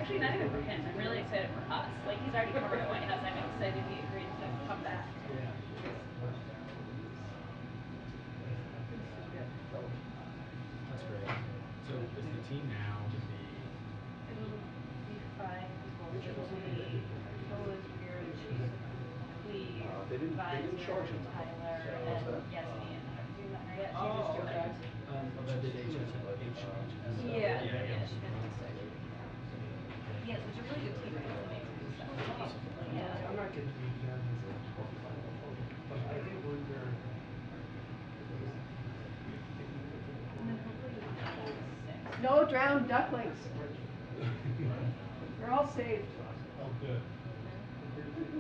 Actually, not even for him. I'm really excited for us. Like, he's already covered at White House. I'm excited he agreed to come back. Yeah. That's great. So is the team now to be? It'll be 5 people. It'll be Rose Beard, Cleve, Visor, Tyler, and Yasmin. Do you know her yet? She just Oh, okay. joined. That did HS. Yeah, Yeah, yeah. yeah, she's fantastic. Yeah, so it's a really good team. It really makes it so That's awesome. yeah. I'm not getting to meet them as a but I did wonder And then hopefully we can hold 6. No drowned ducklings. They're all saved. oh good.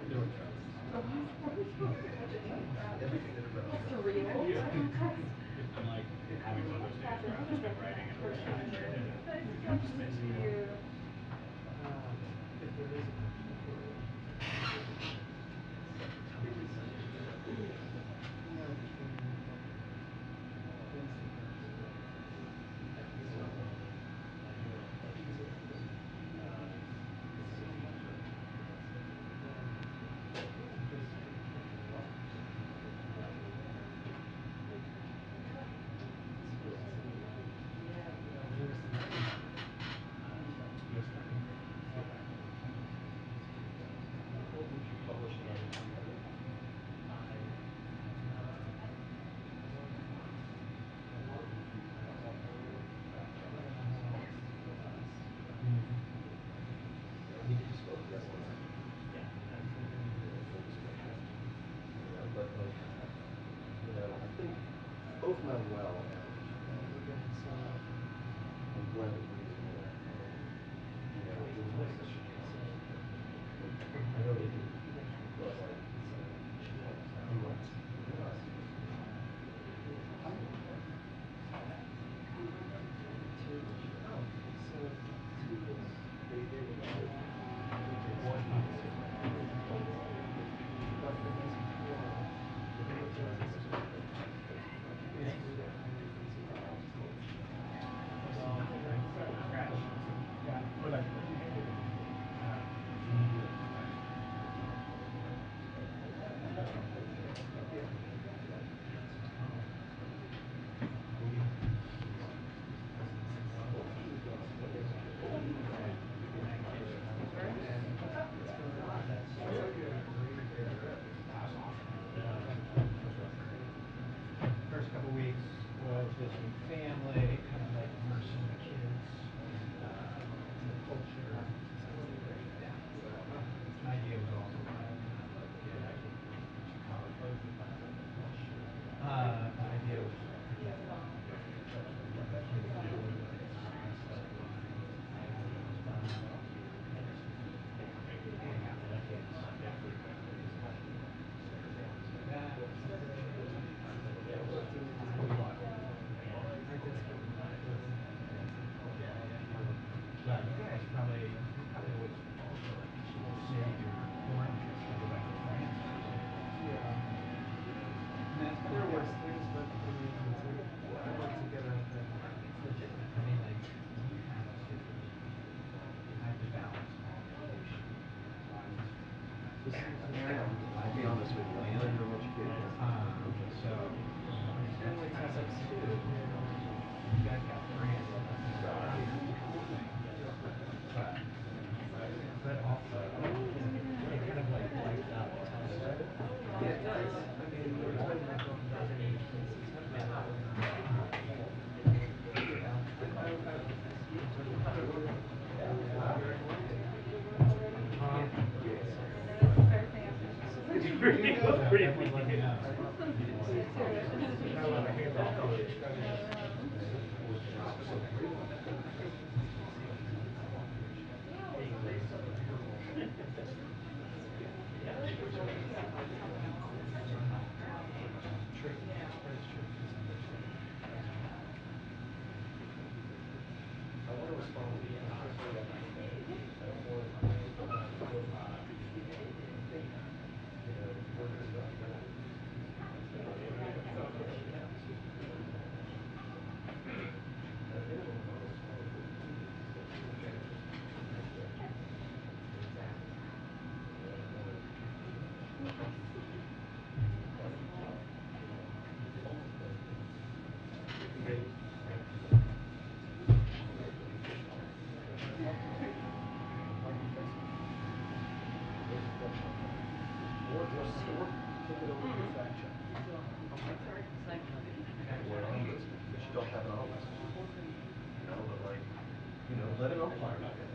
There were drones. For real? I'm like having one of those days where I've just been writing and organizing and just basically. If there is Both meant well, and so I'm glad that we I know they do. First couple weeks was visiting family, kind of like immersing the kids in the culture. The idea was also the idea was well, you guys probably would save your foreign trips to go back to France. And that's kind of different. I like to get out there. I mean, like, you have to balance obligation. I'll be honest with you, I'm not even much kid. So, Family ties up too. you guys got France, but also, it kind of like wipes out the test. Yeah, it does. I mean, we're talking about going back in September. Pretty I want to respond to you. fact check. Or an ombudsman, which you don't have an ombudsman. You know, but like, you know, let an umpire look at it.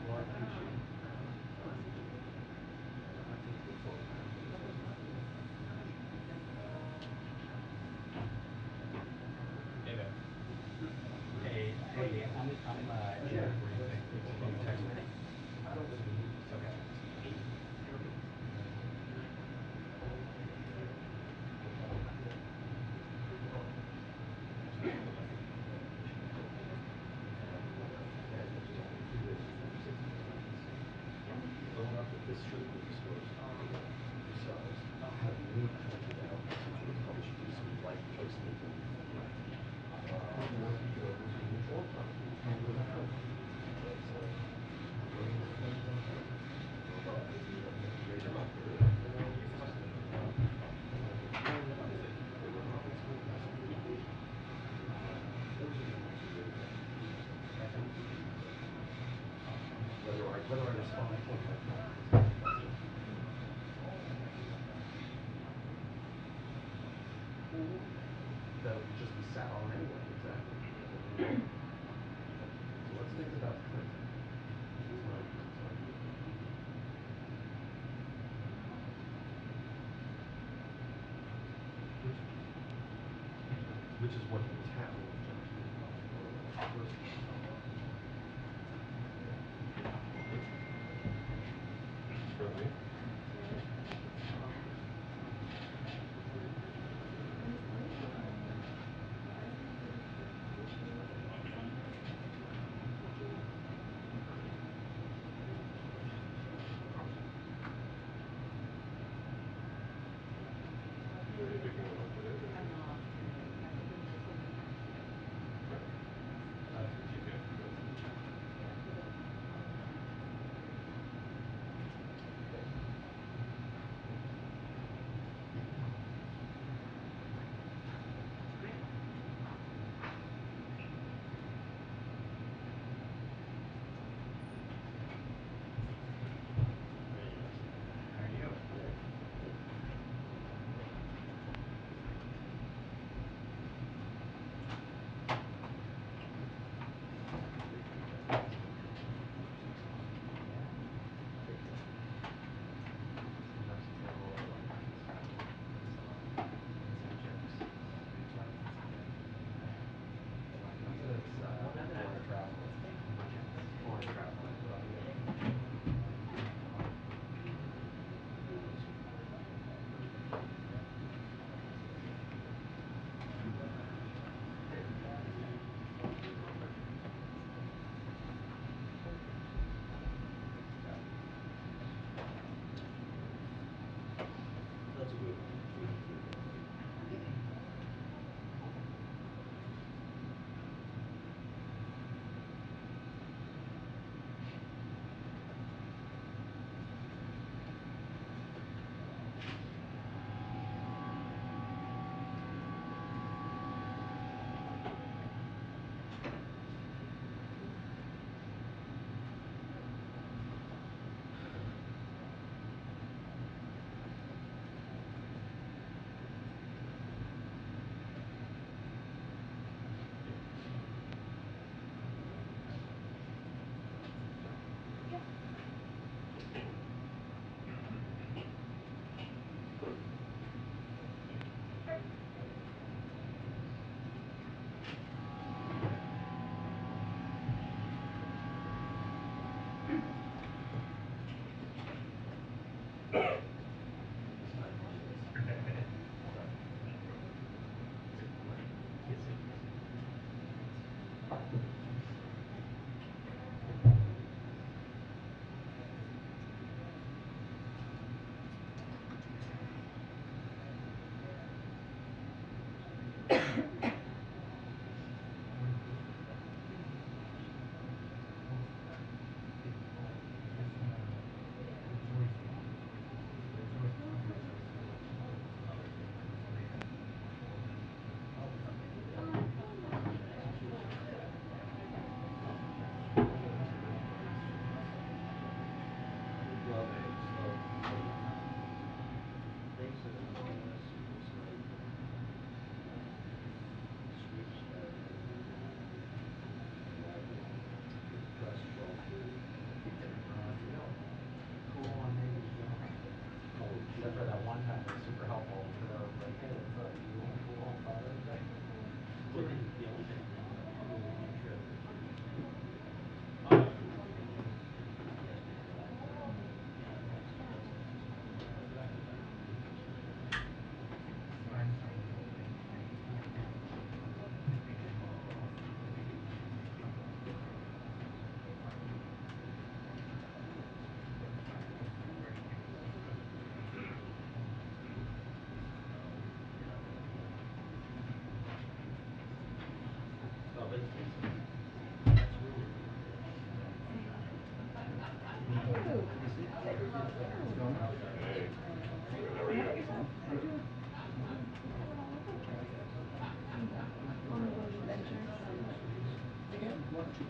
Well, I appreciate it. Hey there. Hey, I'm here. What do you think? Can you text me? I don't live in the movie. Okay. Throwing up that this should have been disclosed yourselves. Have me pointed out since it was published to some light choice-making raise them up. Whether I respond to it. That'll just be sat on anyway, exactly. So let's think about the printing. That's my view. Which is what the town of Johnston. For me?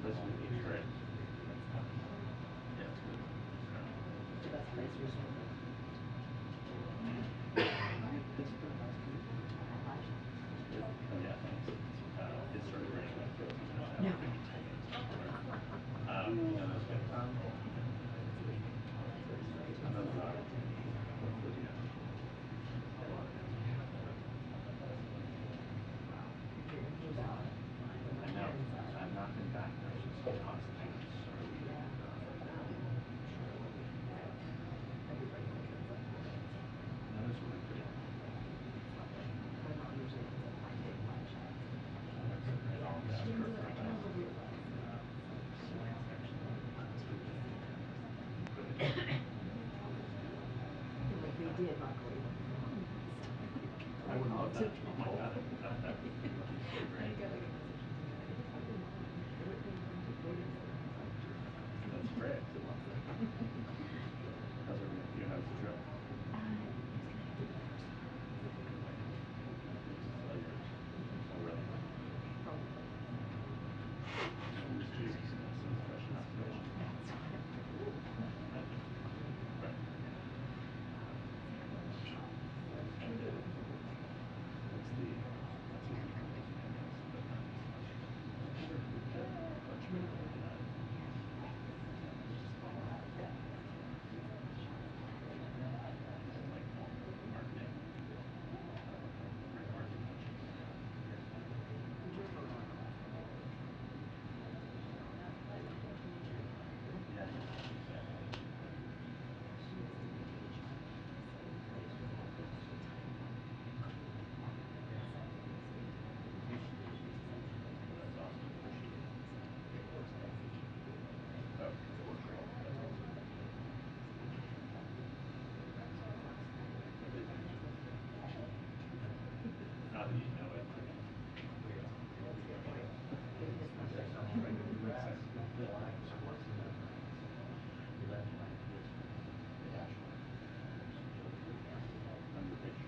This would be great. Yeah, it's good. What's the best place for swimming? Pittsburgh last week. Good. Yeah, thanks. It started raining about 15 minutes after. No. No, that's good. Another thought. Hopefully, yeah. I know. I've not been back there since the hostages are leaving. No, it's really pretty. My mom usually ends up finding lunch. Yeah, I'll ask her for a best. Like they did, luckily. I would love that. Oh my god. That would be so great. That's great. How's everything with you? How's the trip? Oh, yours. Oh, really? Jesus, that's some special observation. Right. What's the economics, I guess, but not as much. Much bigger than that. Like marketing, brand marketing issues. Yeah, exactly. Well, that's awesome. Oh, great. That's awesome. Not that you know it, I mean. Makes sense. Underreach.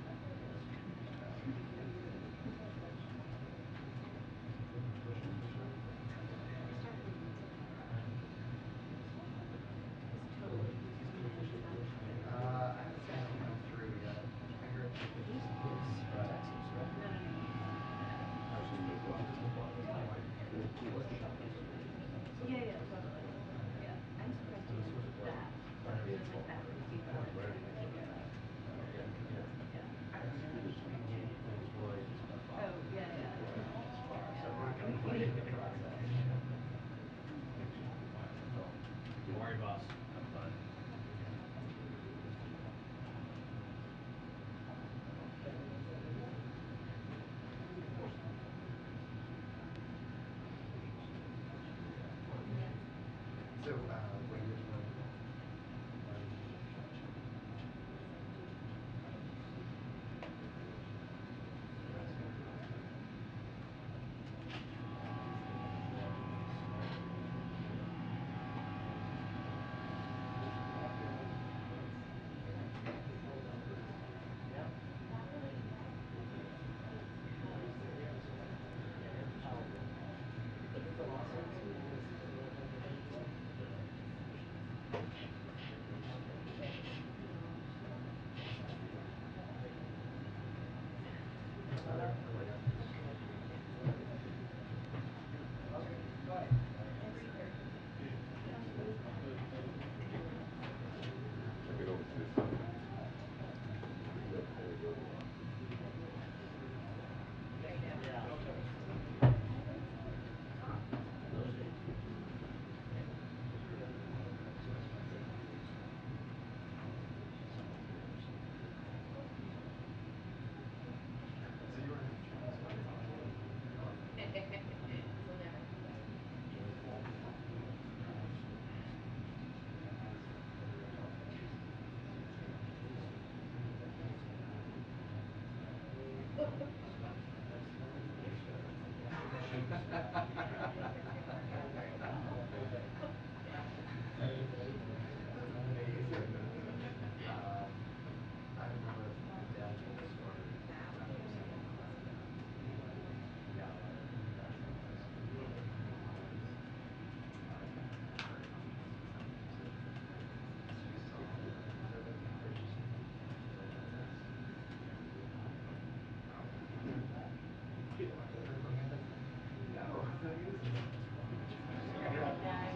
I haven't seen anything come through yet. I heard it's Texas, right? No, no, no. I was just moved to Work shop yesterday. Yeah, yeah, totally. Yeah. I'm surprised you knew that. It was like that week before it's like, yeah. Oh, yeah, yeah. So we're kind of like in the process. How are you, boss? I'm fine. So, what are you doing? Check it over to this side. Yep, there you go.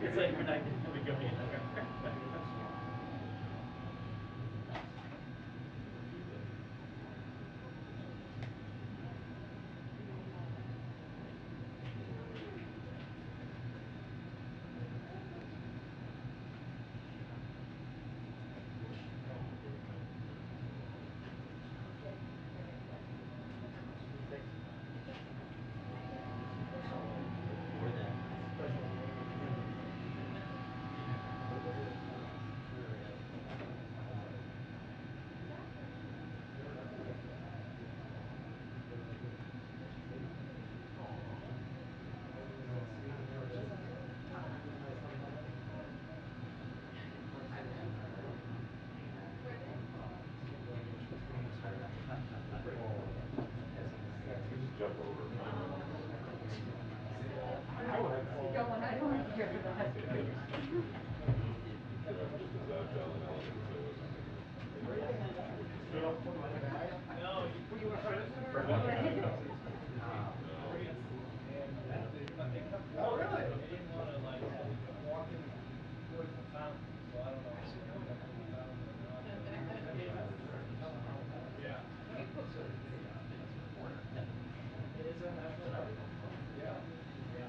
It's like we're not going anywhere. Going, I don't want to hear that. Oh, really? They didn't want to like walk in towards the fountain, so I don't know if they ended up in the fountain or not. Yeah. It is a national park. Yeah. Yeah.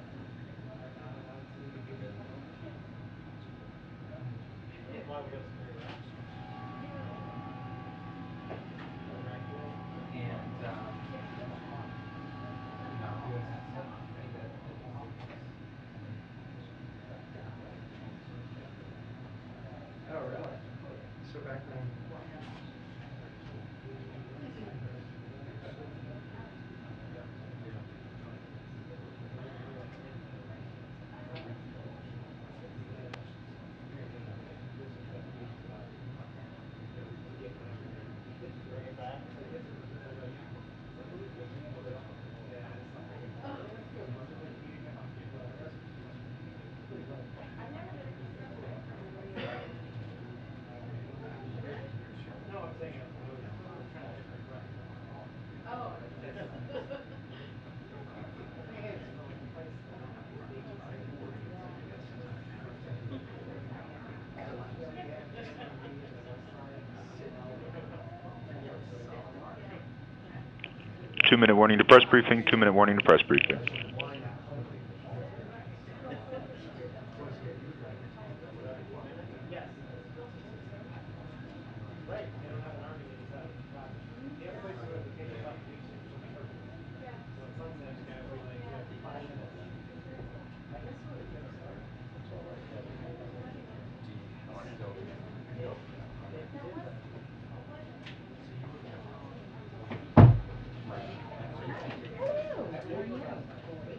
That's why we got so many rats. Oh, really? So back then. Bring it back. No, I'm saying we're trying to get the right. Oh. Two-minute warning to press briefing, 2-minute warning to press briefing. Yes. Right, they don't have an army inside. The other places where they take a couple weeks or so short. So in some of them, you gotta wait like 5 minutes. I guess so, they get started. It's all right. How are you? Go. Hello, how are you?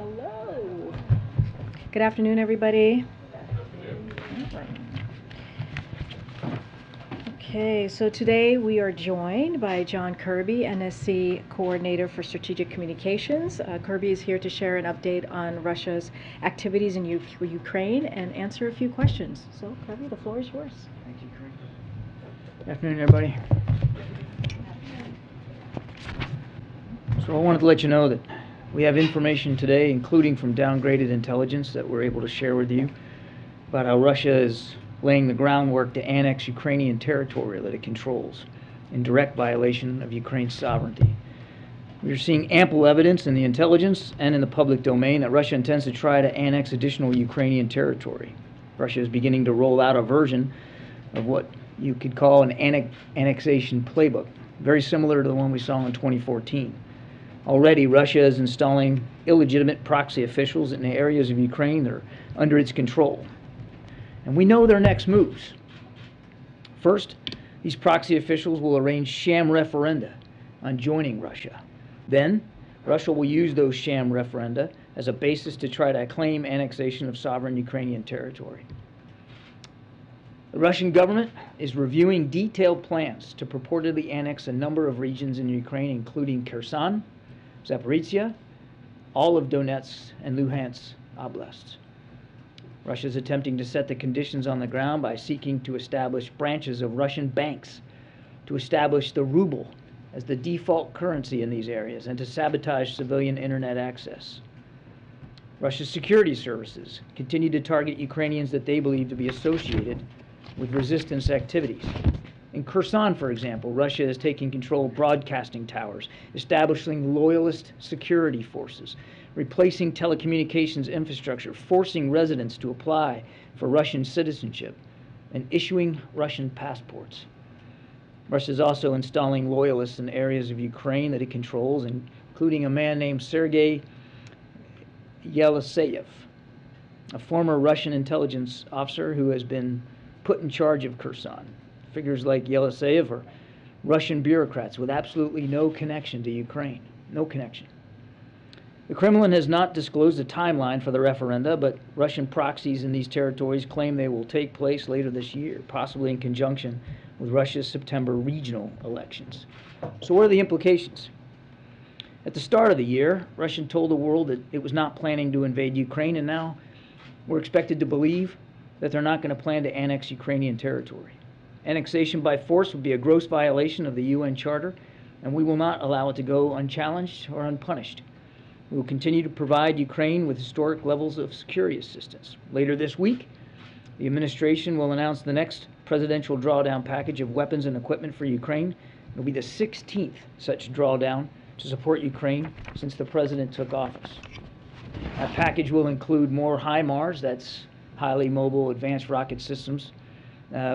Hello. Good afternoon, everybody. Okay, so today we are joined by John Kirby, NSC Coordinator for Strategic Communications. Kirby is here to share an update on Russia's activities in Ukraine and answer a few questions. So, Kirby, the floor is yours. Thank you, Karine. Good afternoon, everybody. So I wanted to let you know that we have information today, including from downgraded intelligence, that we're able to share with you about how Russia is laying the groundwork to annex Ukrainian territory that it controls in direct violation of Ukraine's sovereignty. We are seeing ample evidence in the intelligence and in the public domain that Russia intends to try to annex additional Ukrainian territory. Russia is beginning to roll out a version of what you could call an annexation playbook, very similar to the one we saw in 2014. Already, Russia is installing illegitimate proxy officials in the areas of Ukraine that are under its control. And we know their next moves. First, these proxy officials will arrange sham referenda on joining Russia. Then, Russia will use those sham referenda as a basis to try to claim annexation of sovereign Ukrainian territory. The Russian government is reviewing detailed plans to purportedly annex a number of regions in Ukraine, including Kherson, Zaporizhia, all of Donetsk and Luhansk oblasts. Russia is attempting to set the conditions on the ground by seeking to establish branches of Russian banks, to establish the ruble as the default currency in these areas, and to sabotage civilian internet access. Russia's security services continue to target Ukrainians that they believe to be associated with resistance activities. In Kherson, for example, Russia is taking control of broadcasting towers, establishing loyalist security forces, replacing telecommunications infrastructure, forcing residents to apply for Russian citizenship, and issuing Russian passports. Russia is also installing loyalists in areas of Ukraine that it controls, including a man named Sergei Yeleseyev, a former Russian intelligence officer who has been put in charge of Kherson. Figures like Yeleseyev are Russian bureaucrats with absolutely no connection to Ukraine. No connection. The Kremlin has not disclosed a timeline for the referenda, but Russian proxies in these territories claim they will take place later this year, possibly in conjunction with Russia's September regional elections. So what are the implications? At the start of the year, Russia told the world that it was not planning to invade Ukraine, and now we're expected to believe that they're not going to plan to annex Ukrainian territory. Annexation by force would be a gross violation of the UN Charter, and we will not allow it to go unchallenged or unpunished. We will continue to provide Ukraine with historic levels of security assistance. Later this week, the administration will announce the next presidential drawdown package of weapons and equipment for Ukraine. It will be the 16th such drawdown to support Ukraine since the president took office. That package will include more HIMARS, that's highly mobile advanced rocket systems,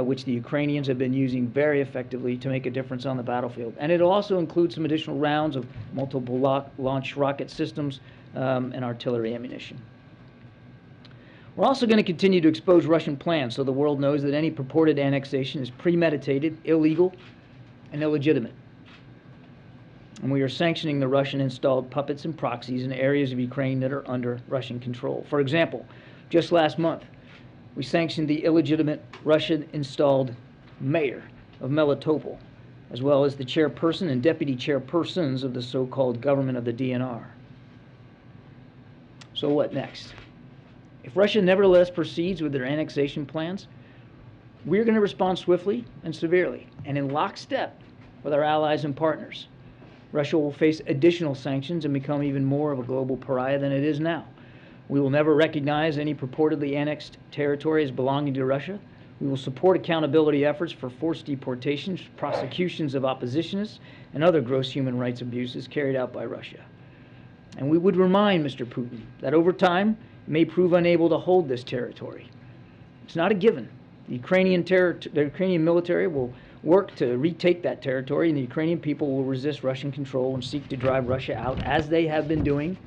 which the Ukrainians have been using very effectively to make a difference on the battlefield. And it'll also include some additional rounds of multiple launch rocket systems and artillery ammunition. We're also going to continue to expose Russian plans so the world knows that any purported annexation is premeditated, illegal, and illegitimate. And we are sanctioning the Russian-installed puppets and proxies in areas of Ukraine that are under Russian control. For example, just last month, we sanctioned the illegitimate Russian-installed mayor of Melitopol, as well as the chairperson and deputy chairpersons of the so-called government of the DNR. So what next? If Russia nevertheless proceeds with their annexation plans, we're going to respond swiftly and severely, and in lockstep with our allies and partners. Russia will face additional sanctions and become even more of a global pariah than it is now. We will never recognize any purportedly annexed territory as belonging to Russia. We will support accountability efforts for forced deportations, prosecutions of oppositionists, and other gross human rights abuses carried out by Russia. And we would remind Mr. Putin that over time, it may prove unable to hold this territory. It's not a given. The Ukrainian military will work to retake that territory, and the Ukrainian people will resist Russian control and seek to drive Russia out, as they have been doing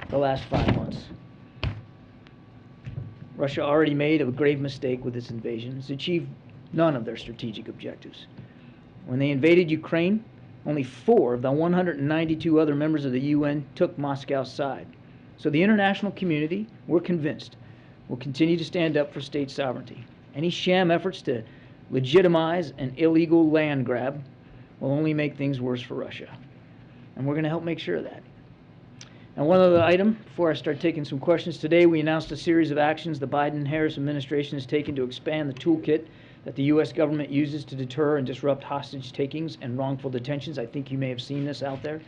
the last 5 months. Russia already made a grave mistake with its invasion. It's achieved none of their strategic objectives. When they invaded Ukraine, only 4 of the 192 other members of the UN took Moscow's side. So the international community, we're convinced, will continue to stand up for state sovereignty. Any sham efforts to legitimize an illegal land grab will only make things worse for Russia. And we're going to help make sure of that. And one other item, before I start taking some questions today, we announced a series of actions the Biden-Harris administration has taken to expand the toolkit that the U.S. government uses to deter and disrupt hostage takings and wrongful detentions. I think you may have seen this out there.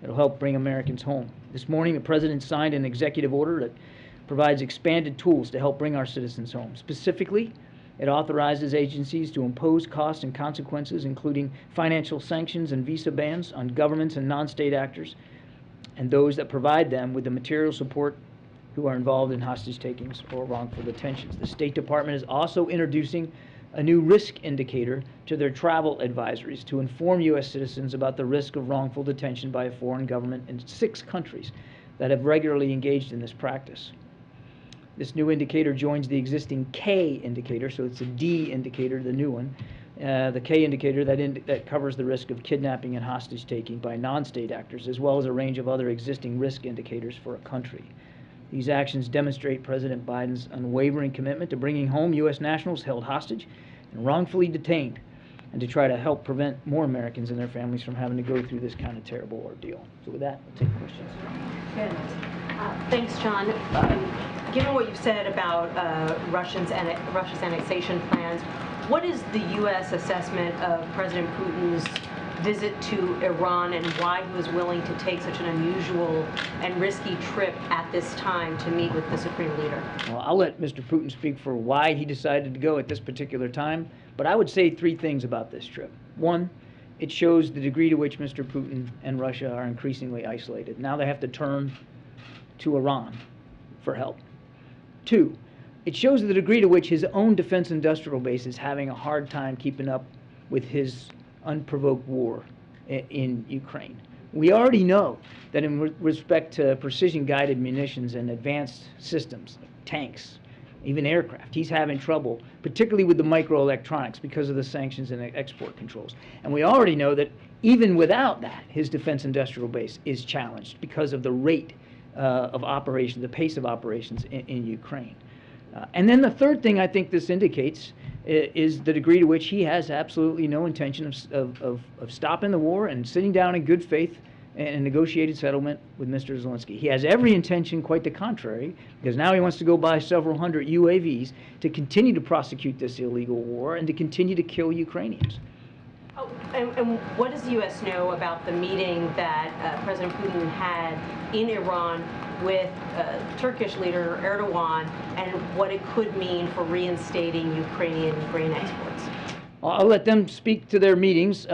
It'll help bring Americans home. This morning, the President signed an executive order that provides expanded tools to help bring our citizens home. Specifically, it authorizes agencies to impose costs and consequences, including financial sanctions and visa bans on governments and non-state actors and those that provide them with the material support who are involved in hostage takings or wrongful detentions. The State Department is also introducing a new risk indicator to their travel advisories to inform U.S. citizens about the risk of wrongful detention by a foreign government in 6 countries that have regularly engaged in this practice. This new indicator joins the existing K indicator, so it's a D indicator, the new one, the K indicator that covers the risk of kidnapping and hostage taking by non-state actors, as well as a range of other existing risk indicators for a country. These actions demonstrate President Biden's unwavering commitment to bringing home U.S. nationals held hostage and wrongfully detained, and to try to help prevent more Americans and their families from having to go through this kind of terrible ordeal. So with that, we'll take questions. Thanks, John. Given what you've said about Russia's annexation plans, what is the U.S. assessment of President Putin's visit to Iran and why he was willing to take such an unusual and risky trip at this time to meet with the Supreme Leader? Well, I'll let Mr. Putin speak for why he decided to go at this particular time, but I would say 3 things about this trip. 1, it shows the degree to which Mr. Putin and Russia are increasingly isolated. Now they have to turn to Iran for help. 2, it shows the degree to which his own defense industrial base is having a hard time keeping up with his unprovoked war in Ukraine. We already know that in respect to precision-guided munitions and advanced systems, tanks, even aircraft, he's having trouble, particularly with the microelectronics because of the sanctions and export controls. And we already know that even without that, his defense industrial base is challenged because of the rate of operation, the pace of operations in Ukraine. And then the third thing I think this indicates is the degree to which he has absolutely no intention of stopping the war and sitting down in good faith and a negotiated settlement with Mr. Zelensky. He has every intention, quite the contrary, because now he wants to go buy several hundred UAVs to continue to prosecute this illegal war and to continue to kill Ukrainians. Oh, and what does the U.S. know about the meeting that President Putin had in Iran with Turkish leader Erdogan and what it could mean for reinstating Ukrainian grain exports? I'll let them speak to their meetings.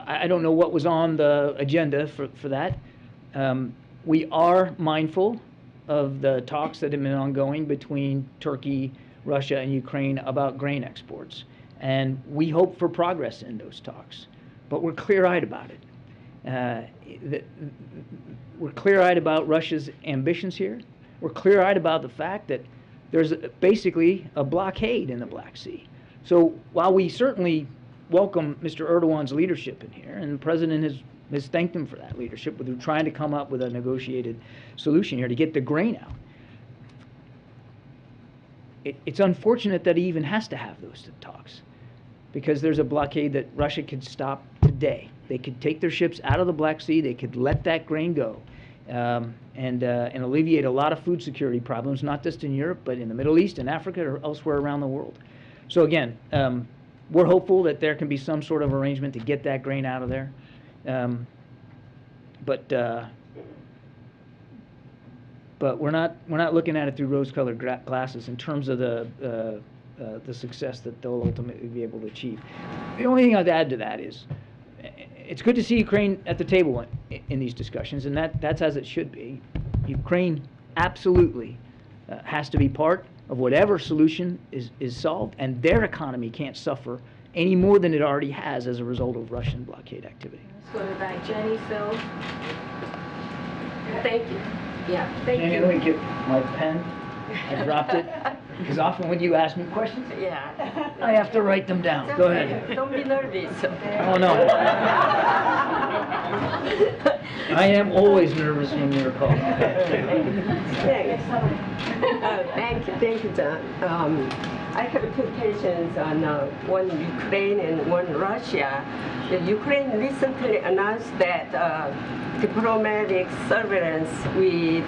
I don't know what was on the agenda for that. We are mindful of the talks that have been ongoing between Turkey, Russia, and Ukraine about grain exports. And we hope for progress in those talks. But we're clear-eyed about it. We're clear-eyed about Russia's ambitions here. We're clear-eyed about the fact that there's basically a blockade in the Black Sea. So while we certainly welcome Mr. Erdogan's leadership in here, and the President has thanked him for that leadership, with trying to come up with a negotiated solution here to get the grain out, it's unfortunate that he even has to have those talks, because there's a blockade that Russia could stop today. They could take their ships out of the Black Sea, they could let that grain go, and alleviate a lot of food security problems, not just in Europe, but in the Middle East and Africa or elsewhere around the world. So again, we're hopeful that there can be some sort of arrangement to get that grain out of there. But we're not looking at it through rose-colored glasses in terms of the success that they'll ultimately be able to achieve. The only thing I'd add to that is it's good to see Ukraine at the table in these discussions, and that's as it should be. Ukraine absolutely has to be part of whatever solution is solved, and their economy can't suffer any more than it already has as a result of Russian blockade activity. Let's go to the back. Jenny, Phil. Thank you. Yeah, thank you. Let me get my pen. I dropped it. Because often when you ask me questions, Yeah. I have to write them down. Go ahead. Don't be nervous. Oh, no. I am always nervous when you're called. Thank you, John. I have two questions on one Ukraine and one Russia. The Ukraine recently announced that diplomatic surveillance with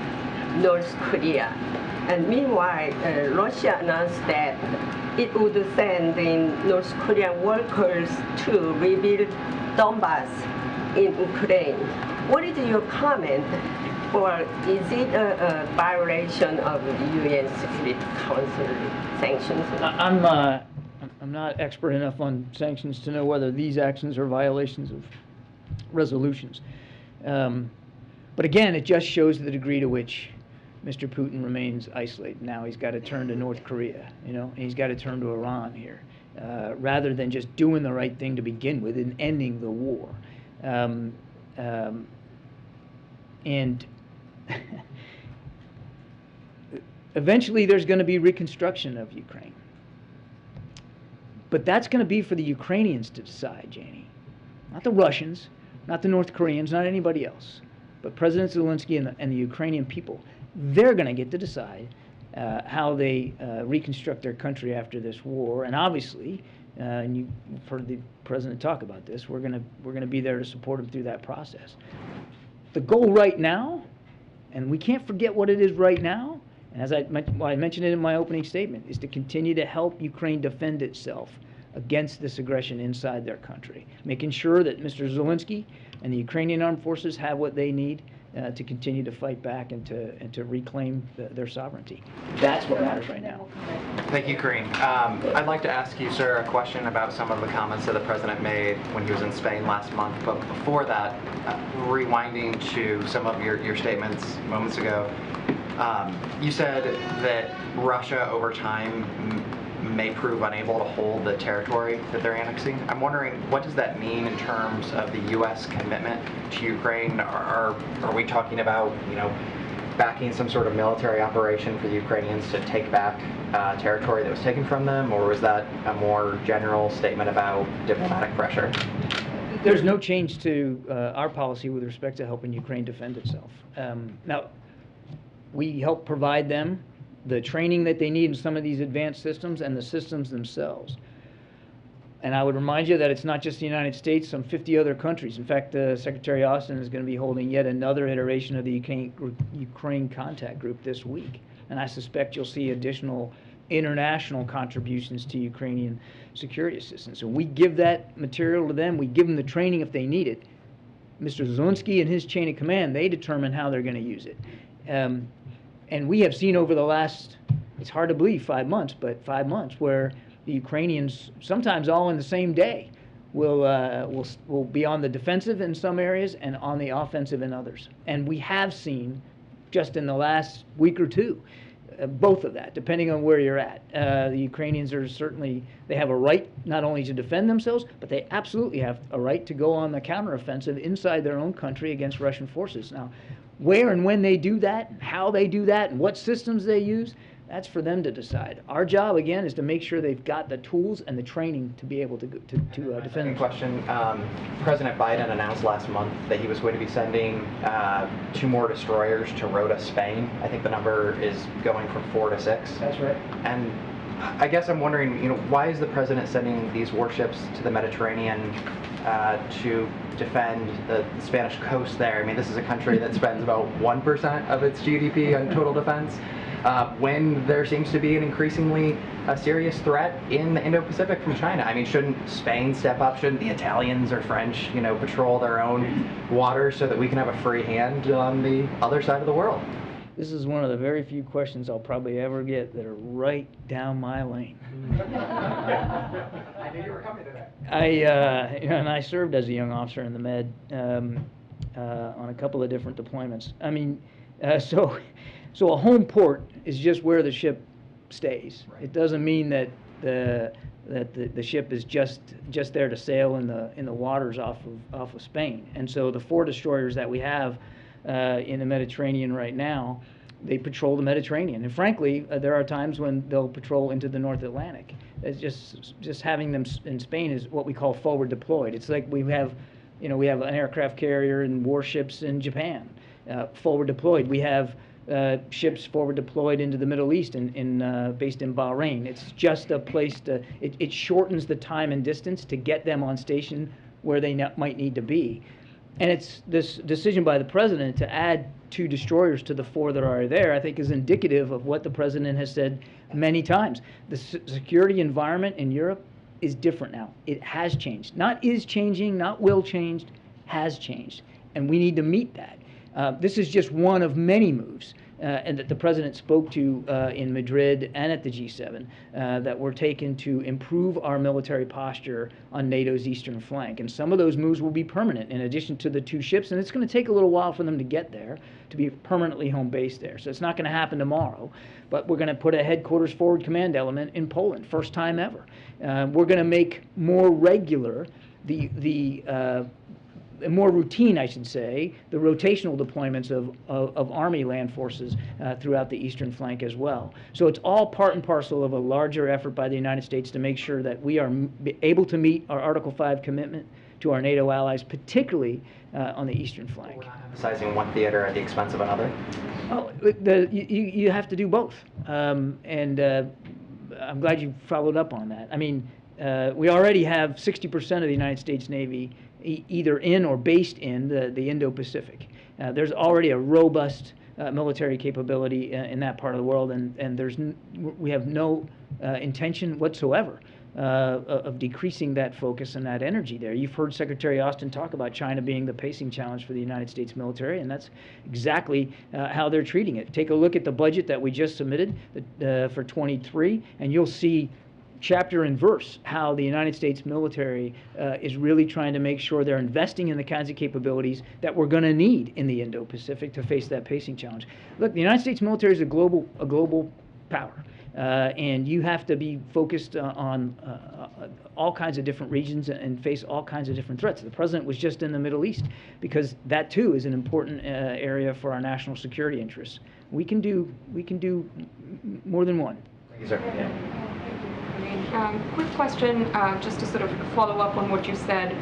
North Korea. And meanwhile, Russia announced that it would send in North Korean workers to rebuild Donbass in Ukraine. What is your comment? Or is it a violation of the UN Security Council sanctions? I'm not expert enough on sanctions to know whether these actions are violations of resolutions. But again, it just shows the degree to which Mr. Putin remains isolated. Now he's got to turn to North Korea, and he's got to turn to Iran here, rather than just doing the right thing to begin with and ending the war. And eventually there's going to be reconstruction of Ukraine. But that's going to be for the Ukrainians to decide, Janie. Not the Russians, not the North Koreans, not anybody else. But President Zelensky and the Ukrainian people, they're going to get to decide how they reconstruct their country after this war. And obviously, and you've heard the president talk about this, we're going to be there to support him through that process. The goal right now, and we can't forget what it is right now, and as I mentioned it in my opening statement, is to continue to help Ukraine defend itself against this aggression inside their country, making sure that Mr. Zelensky and the Ukrainian armed forces have what they need to continue to fight back and to reclaim their sovereignty. That's what matters right now. Thank you, Karine. I'd like to ask you, sir, a question about some of the comments that the president made when he was in Spain last month. But before that, rewinding to some of your statements moments ago, you said that Russia over time may prove unable to hold the territory that they're annexing. I'm wondering, what does that mean in terms of the U.S. commitment to Ukraine? Are we talking about, backing some sort of military operation for the Ukrainians to take back territory that was taken from them, or was that a more general statement about diplomatic pressure? There's no change to our policy with respect to helping Ukraine defend itself. Now, we help provide them the training that they need in some of these advanced systems and the systems themselves. And I would remind you that it's not just the United States, some 50 other countries. In fact, Secretary Austin is going to be holding yet another iteration of the Ukraine Contact Group this week. And I suspect you'll see additional international contributions to Ukrainian security assistance. And we give that material to them. We give them the training if they need it. Mr. Zelensky and his chain of command, they determine how they're going to use it. And we have seen over the last, it's hard to believe, 5 months, but 5 months, where the Ukrainians, sometimes all in the same day, will be on the defensive in some areas and on the offensive in others. And we have seen, just in the last week or two, both of that, depending on where you're at. The Ukrainians are certainly, they have a right not only to defend themselves, but they absolutely have a right to go on the counteroffensive inside their own country against Russian forces. Now, where and when they do that, how they do that, and what systems they use, that's for them to decide. Our job, again, is to make sure they've got the tools and the training to be able to defend. Question. President Biden announced last month that he was going to be sending 2 more destroyers to Rota, Spain. I think the number is going from 4 to 6. That's right. And I guess I'm wondering, why is the president sending these warships to the Mediterranean to defend the Spanish coast there? I mean, this is a country that spends about 1% of its GDP on total defense, when there seems to be an increasingly serious threat in the Indo-Pacific from China. I mean, shouldn't Spain step up? Shouldn't the Italians or French, patrol their own waters so that we can have a free hand on the other side of the world? This is one of the very few questions I'll probably ever get that are right down my lane. I knew you were coming to that. And I served as a young officer in the Med on a couple of different deployments. I mean, so a home port is just where the ship stays. Right. It doesn't mean that the ship is just there to sail in the waters off of Spain. And so the 4 destroyers that we have in the Mediterranean right now they patrol the Mediterranean. And frankly, there are times when they'll patrol into the North Atlantic. It's just having them in Spain is what we call forward deployed. It's like we have an aircraft carrier and warships in Japan, forward deployed. We have ships forward deployed into the Middle East based in Bahrain. It's just a place it shortens the time and distance to get them on station where they might need to be. And it's this decision by the president to add 2 destroyers to the 4 that are already there, I think is indicative of what the president has said many times. The security environment in Europe is different now. It has changed. Not is changing, not will change, has changed. And we need to meet that. This is just one of many moves and that the president spoke to in Madrid and at the G7 that were taken to improve our military posture on NATO's eastern flank. And some of those moves will be permanent in addition to the 2 ships, and it's going to take a little while for them to get there, to be permanently home based there. So it's not going to happen tomorrow, but we're going to put a headquarters forward command element in Poland, first time ever. We're going to make more regular more routine, I should say, the rotational deployments of Army land forces throughout the eastern flank as well. So it's all part and parcel of a larger effort by the United States to make sure that we are able to meet our Article 5 commitment to our NATO allies, particularly on the eastern flank. We're not emphasizing one theater at the expense of another? Oh, you have to do both. And I'm glad you followed up on that. I mean, we already have 60% of the United States Navy either in or based in the Indo-Pacific. There's already a robust military capability in that part of the world, and we have no intention whatsoever of decreasing that focus and that energy there. You've heard Secretary Austin talk about China being the pacing challenge for the United States military, and that's exactly how they're treating it. Take a look at the budget that we just submitted for 23, and you'll see chapter and verse how the United States military is really trying to make sure they're investing in the kinds of capabilities that we're going to need in the Indo-Pacific to face that pacing challenge. Look, the United States military is a global power, and you have to be focused on all kinds of different regions and face all kinds of different threats. The president was just in the Middle East because that too is an important area for our national security interests. We can do more than one. Thank you, sir. Yeah. Quick question, just to sort of follow up on what you said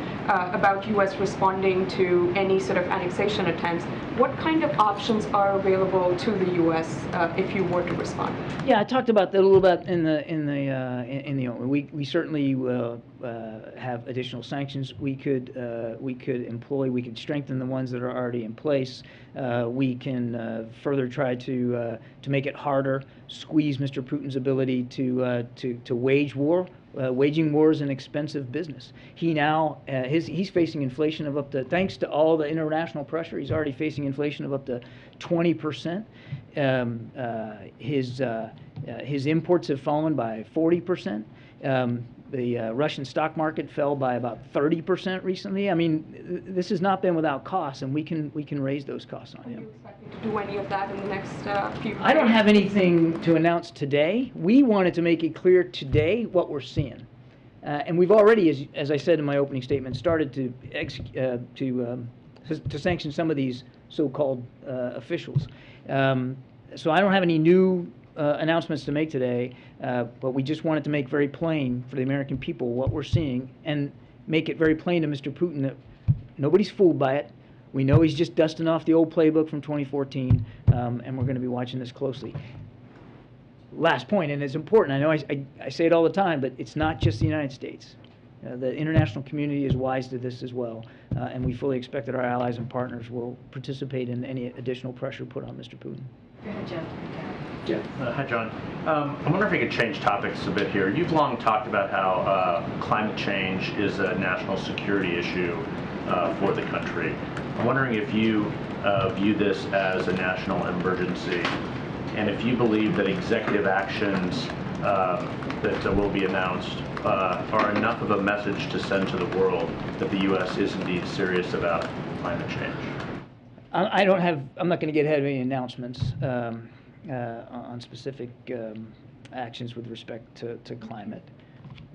about U.S. responding to any sort of annexation attempts. What kind of options are available to the U.S. If you were to respond? Yeah, I talked about that a little bit in the open. We certainly have additional sanctions we could employ. We could strengthen the ones that are already in place. We can further try to make it harder, squeeze Mr. Putin's ability to wage war. Waging war is an expensive business. He now he's facing inflation of up to, thanks to all the international pressure, he's already facing inflation of up to 20%. His imports have fallen by 40%. The Russian stock market fell by about 30% recently. I mean, this has not been without costs, and we can raise those costs on him. Are you expecting to do any of that in the next few years? I don't have anything to announce today. We wanted to make it clear today what we're seeing, and we've already, as I said in my opening statement, started to sanction some of these so-called officials. So I don't have any new announcements to make today, but we just wanted to make very plain for the American people what we're seeing and make it very plain to Mr. Putin that nobody's fooled by it. We know he's just dusting off the old playbook from 2014, and we're going to be watching this closely. Last point, and it's important, I know I say it all the time, but it's not just the United States. The international community is wise to this as well, and we fully expect that our allies and partners will participate in any additional pressure put on Mr. Putin. Go ahead, Jeff. Yeah. Hi, John. I wonder if we could change topics a bit here. You've long talked about how climate change is a national security issue for the country. I'm wondering if you view this as a national emergency, and if you believe that executive actions that will be announced are enough of a message to send to the world that the U.S. is indeed serious about climate change. I'm not going to get ahead of any announcements on specific actions with respect to climate.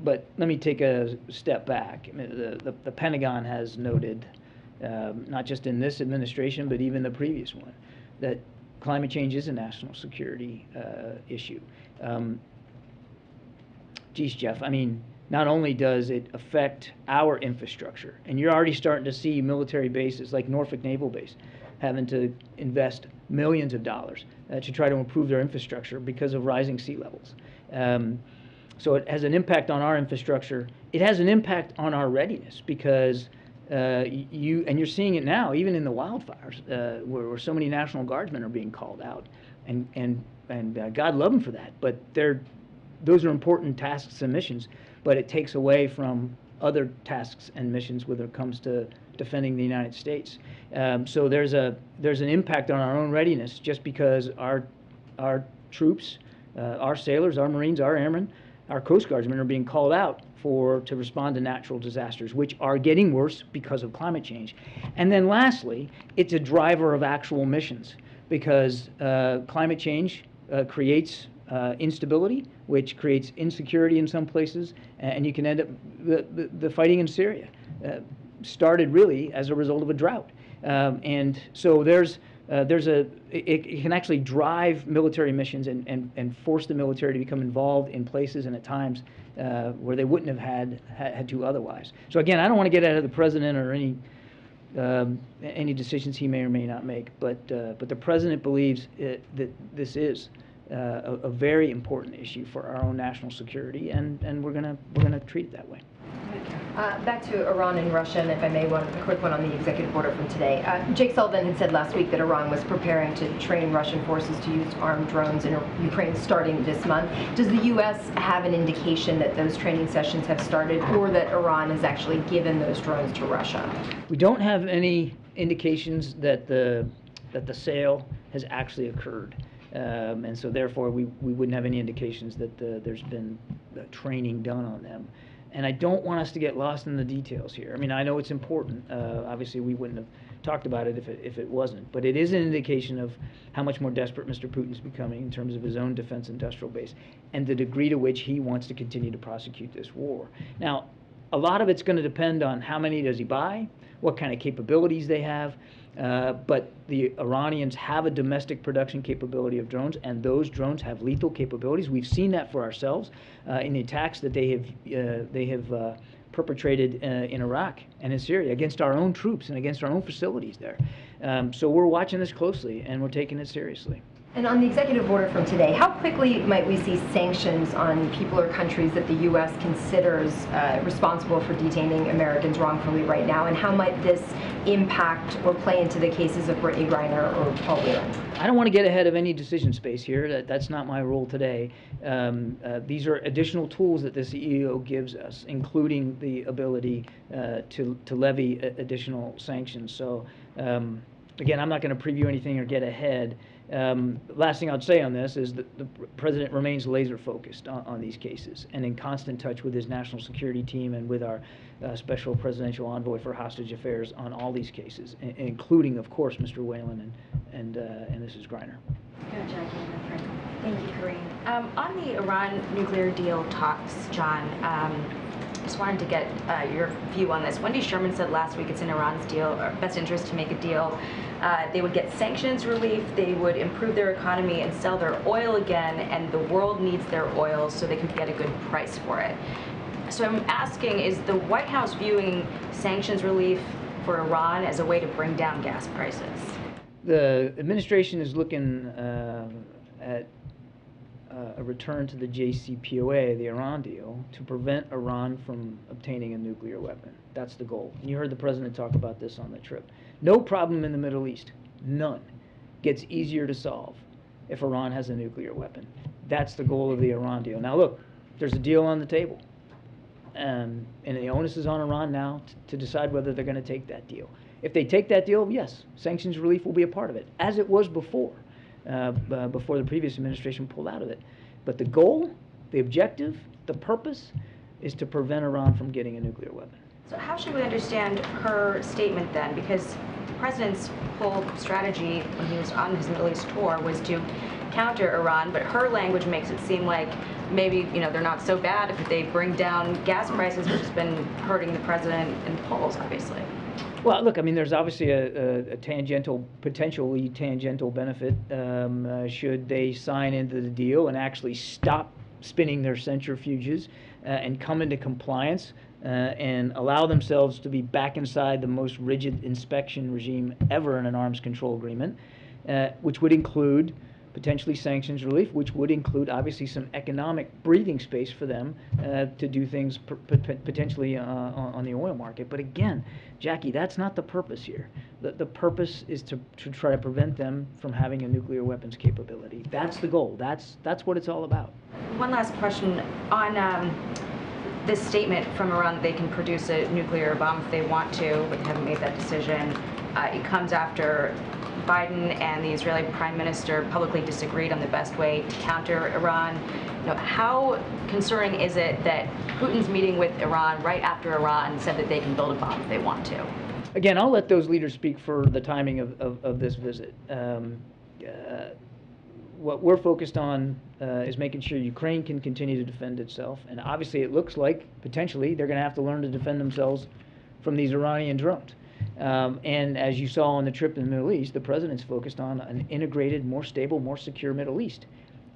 But let me take a step back. I mean, the Pentagon has noted, not just in this administration, but even the previous one, that climate change is a national security issue. Geez, Jeff, I mean, not only does it affect our infrastructure, and you're already starting to see military bases like Norfolk Naval Base having to invest millions of dollars to try to improve their infrastructure because of rising sea levels. So it has an impact on our infrastructure. It has an impact on our readiness because you're seeing it now, even in the wildfires, where so many National Guardsmen are being called out, and God love them for that. But those are important tasks and missions, but it takes away from other tasks and missions when it comes to defending the United States. So there's an impact on our own readiness just because our troops, our sailors, our Marines, our airmen, our Coast Guardsmen are being called out to respond to natural disasters, which are getting worse because of climate change. And then lastly, it's a driver of actual missions because climate change creates instability, which creates insecurity in some places, and you can end up, the fighting in Syria started really as a result of a drought. And so it can actually drive military missions and force the military to become involved in places and at times where they wouldn't have had to otherwise. So again, I don't want to get ahead of the president or any decisions he may or may not make, but the president believes that this is a very important issue for our own national security, and we're gonna treat it that way. Back to Iran and Russia, and if I may, a quick one on the executive order from today. Jake Sullivan had said last week that Iran was preparing to train Russian forces to use armed drones in Ukraine starting this month. Does the U.S. have an indication that those training sessions have started, or that Iran has actually given those drones to Russia? We don't have any indications that the sale has actually occurred. And so therefore we wouldn't have any indications that there's been training done on them. And I don't want us to get lost in the details here. I mean, I know it's important. Obviously, we wouldn't have talked about it if it wasn't. But it is an indication of how much more desperate Mr. Putin's becoming in terms of his own defense industrial base and the degree to which he wants to continue to prosecute this war. Now, a lot of it's going to depend on how many does he buy, what kind of capabilities they have. But the Iranians have a domestic production capability of drones, and those drones have lethal capabilities. We've seen that for ourselves in the attacks that they have perpetrated in Iraq and in Syria against our own troops and against our own facilities there. So we're watching this closely, and we're taking it seriously. And on the executive order from today, how quickly might we see sanctions on people or countries that the U.S. considers responsible for detaining Americans wrongfully right now? And how might this impact or play into the cases of Brittany Griner or Paul Whelan? I don't want to get ahead of any decision space here. That's not my role today. These are additional tools that the CEO gives us, including the ability to levy additional sanctions. So again, I'm not going to preview anything or get ahead. Last thing I'd say on this is that the president remains laser focused on these cases and in constant touch with his national security team and with our special presidential envoy for hostage affairs on all these cases, including, of course, Mr. Whelan and Mrs. Griner. Thank you, Karine. On the Iran nuclear deal talks, John, just wanted to get your view on this. Wendy Sherman said last week it's in Iran's best interest to make a deal. They would get sanctions relief, they would improve their economy and sell their oil again, and the world needs their oil so they can get a good price for it. So I'm asking, is the White House viewing sanctions relief for Iran as a way to bring down gas prices? The administration is looking at a return to the JCPOA, the Iran deal, to prevent Iran from obtaining a nuclear weapon. That's the goal. And you heard the president talk about this on the trip. No problem in the Middle East, none, gets easier to solve if Iran has a nuclear weapon. That's the goal of the Iran deal. Now look, there's a deal on the table. And the onus is on Iran now to decide whether they're going to take that deal. If they take that deal, yes, sanctions relief will be a part of it, as it was before the previous administration pulled out of it. But the goal, the objective, the purpose is to prevent Iran from getting a nuclear weapon. So how should we understand her statement then? Because the president's whole strategy when he was on his Middle East tour was to counter Iran, but her language makes it seem like maybe they're not so bad if they bring down gas prices, which has been hurting the president in the polls, obviously. Well, look, I mean, there's obviously a potentially tangential benefit should they sign into the deal and actually stop spinning their centrifuges and come into compliance and allow themselves to be back inside the most rigid inspection regime ever in an arms control agreement, which would include potentially sanctions relief, which would include obviously some economic breathing space for them to do things potentially on the oil market. But again, Jackie, that's not the purpose here. The purpose is to try to prevent them from having a nuclear weapons capability. That's the goal. That's what it's all about. One last question on this statement from Iran that they can produce a nuclear bomb if they want to, but they haven't made that decision. It comes after Biden and the Israeli Prime Minister publicly disagreed on the best way to counter Iran. You know, how concerning is it that Putin's meeting with Iran right after Iran said that they can build a bomb if they want to? Again, I'll let those leaders speak for the timing of this visit. What we're focused on is making sure Ukraine can continue to defend itself. And obviously it looks like potentially they're going to have to learn to defend themselves from these Iranian drones. And as you saw on the trip in the Middle East, the president's focused on an integrated, more stable, more secure Middle East.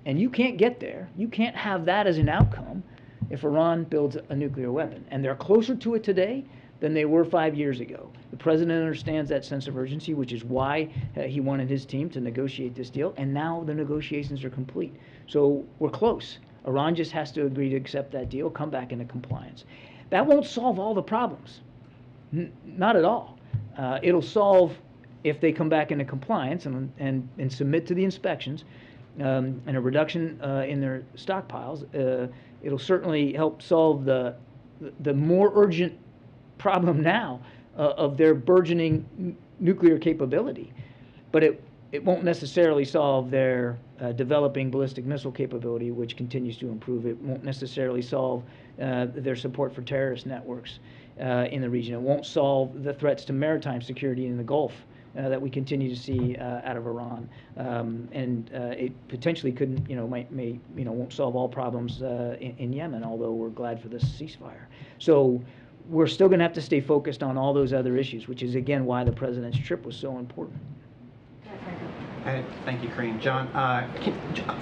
And you can't get there. You can't have that as an outcome if Iran builds a nuclear weapon. And they're closer to it today than they were 5 years ago. The president understands that sense of urgency, which is why he wanted his team to negotiate this deal. And now the negotiations are complete. So we're close. Iran just has to agree to accept that deal, come back into compliance. That won't solve all the problems. Not at all. It'll solve if they come back into compliance and submit to the inspections and a reduction in their stockpiles. It'll certainly help solve the more urgent problem now of their burgeoning nuclear capability. But it won't necessarily solve their developing ballistic missile capability, which continues to improve. It won't necessarily solve their support for terrorist networks in the region. It won't solve the threats to maritime security in the Gulf that we continue to see out of Iran, and it potentially couldn't, won't solve all problems in Yemen. Although we're glad for this ceasefire. So we're still going to have to stay focused on all those other issues, which is again why the president's trip was so important. Thank you, Karine. John,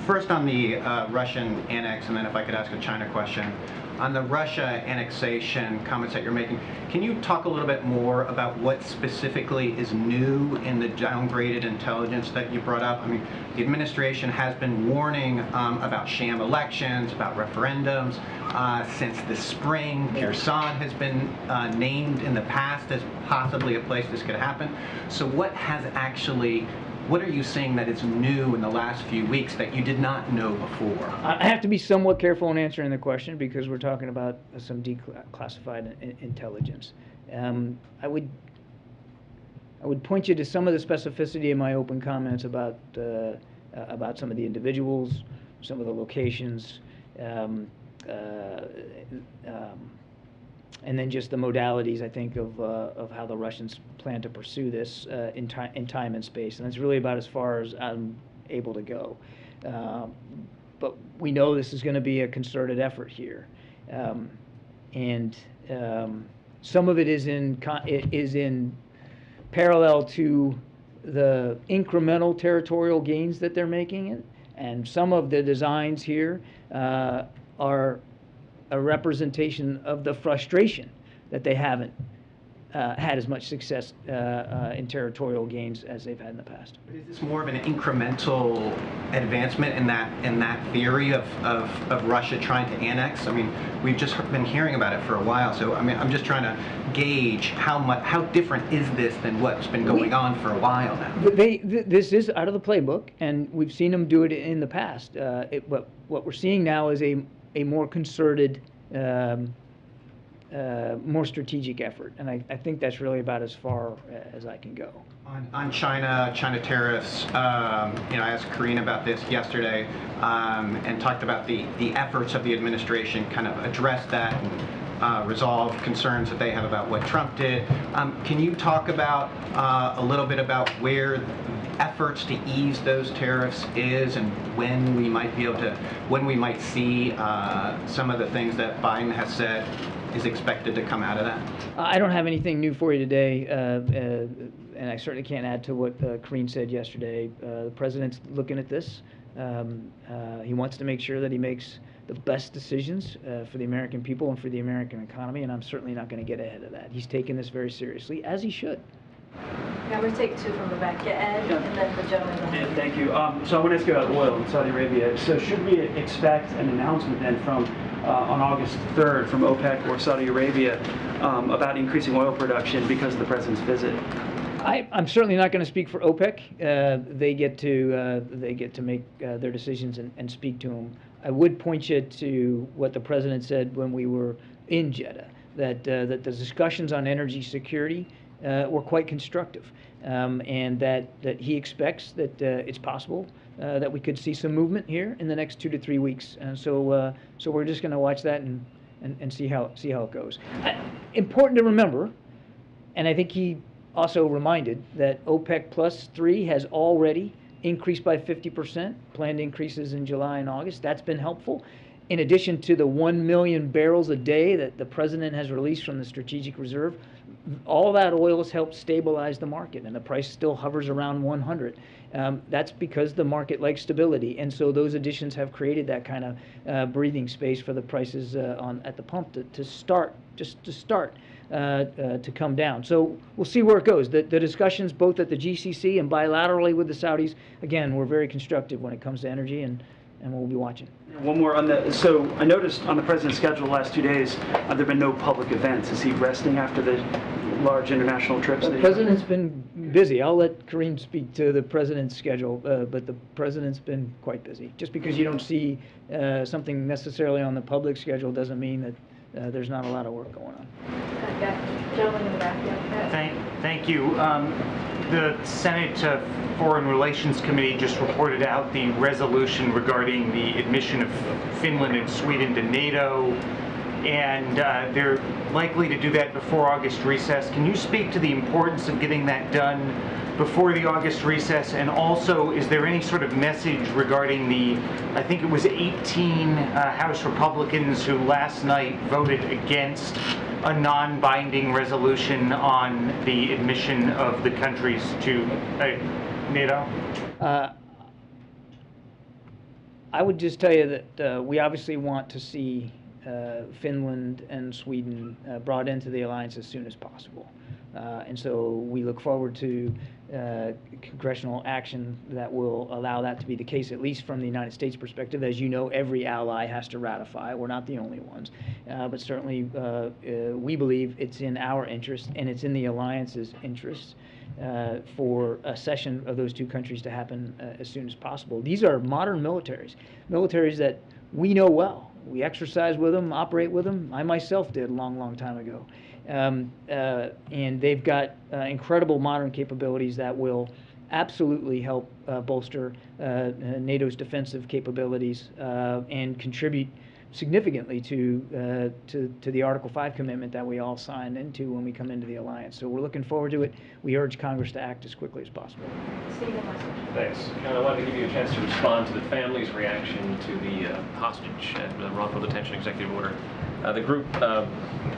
first on the Russian annex, and then if I could ask a China question. On the Russia annexation comments that you're making, can you talk a little bit more about what specifically is new in the downgraded intelligence that you brought up? I mean, the administration has been warning about sham elections, about referendums since the spring. Kyrgyzstan has been named in the past as possibly a place this could happen. So what are you saying that is new in the last few weeks that you did not know before? I have to be somewhat careful in answering the question because we're talking about some declassified intelligence. I would point you to some of the specificity in my open comments about some of the individuals, some of the locations, and then just the modalities, I think, of how the Russians plan to pursue this in time and space. And it's really about as far as I'm able to go. But we know this is going to be a concerted effort here. And some of it is in parallel to the incremental territorial gains that they're making. And some of the designs here are a representation of the frustration that they haven't had as much success in territorial gains as they've had in the past. But is this more of an incremental advancement in that theory of Russia trying to annex? I mean, we've just been hearing about it for a while, so I mean, I'm just trying to gauge how different is this than what's been going on for a while now? This is out of the playbook, and we've seen them do it in the past. What we're seeing now is a more concerted, more strategic effort, and I think that's really about as far as I can go. On China tariffs, I asked Karine about this yesterday and talked about the efforts of the administration kind of address that and resolve concerns that they have about what Trump did. Can you talk about a little bit about where efforts to ease those tariffs is and when we might see some of the things that Biden has said is expected to come out of that? I don't have anything new for you today, and I certainly can't add to what Karine said yesterday. The president's looking at this. He wants to make sure that he makes the best decisions for the American people and for the American economy, and I'm certainly not going to get ahead of that. He's taking this very seriously, as he should. Yeah, I'm going to take two from the back. Yeah, Ed, and then the gentleman behind you. Thank you. So I want to ask you about oil in Saudi Arabia. So should we expect an announcement then from on August 3rd from OPEC or Saudi Arabia about increasing oil production because of the president's visit? I'm certainly not going to speak for OPEC. They get to make their decisions and speak to them. I would point you to what the president said when we were in Jeddah, that the discussions on energy security were quite constructive, and that he expects that it's possible that we could see some movement here in the next 2 to 3 weeks. And so we're just going to watch that and see how it goes. Important to remember, and I think he also reminded that OPEC plus 3 has already increased by 50%, planned increases in July and August. That's been helpful. In addition to the 1 million barrels a day that the president has released from the strategic reserve, all that oil has helped stabilize the market, and the price still hovers around 100. That's because the market likes stability, and so those additions have created that kind of breathing space for the prices at the pump to start to come down. So we'll see where it goes. The discussions both at the GCC and bilaterally with the Saudis, again, we're very constructive when it comes to energy, and we'll be watching. One more on the. So I noticed on the president's schedule the last 2 days, there have been no public events. Is he resting after the large international trips? The president's been busy. I'll let Karine speak to the president's schedule, but the president's been quite busy. Just because you don't see something necessarily on the public schedule doesn't mean that there's not a lot of work going on. Gentleman in the back. Yeah. Thank you. The Senate Foreign Relations Committee just reported out the resolution regarding the admission of Finland and Sweden to NATO, and they're likely to do that before August recess. Can you speak to the importance of getting that done before the August recess? And also, is there any sort of message regarding the, I think it was 18 House Republicans who last night voted against a non-binding resolution on the admission of the countries to NATO? I would just tell you that we obviously want to see Finland and Sweden brought into the alliance as soon as possible. And so we look forward to congressional action that will allow that to be the case, at least from the United States perspective. As you know, every ally has to ratify. We're not the only ones. But certainly we believe it's in our interest, and it's in the alliance's interest for a cession of those two countries to happen as soon as possible. These are modern militaries that we know well. We exercise with them, operate with them. I myself did a long, long time ago. And they've got incredible modern capabilities that will absolutely help bolster NATO's defensive capabilities and contribute significantly to the Article 5 commitment that we all signed into when we come into the alliance. So we're looking forward to it. We urge Congress to act as quickly as possible. Thanks. John, I wanted to give you a chance to respond to the family's reaction to the hostage and the wrongful detention executive order. The group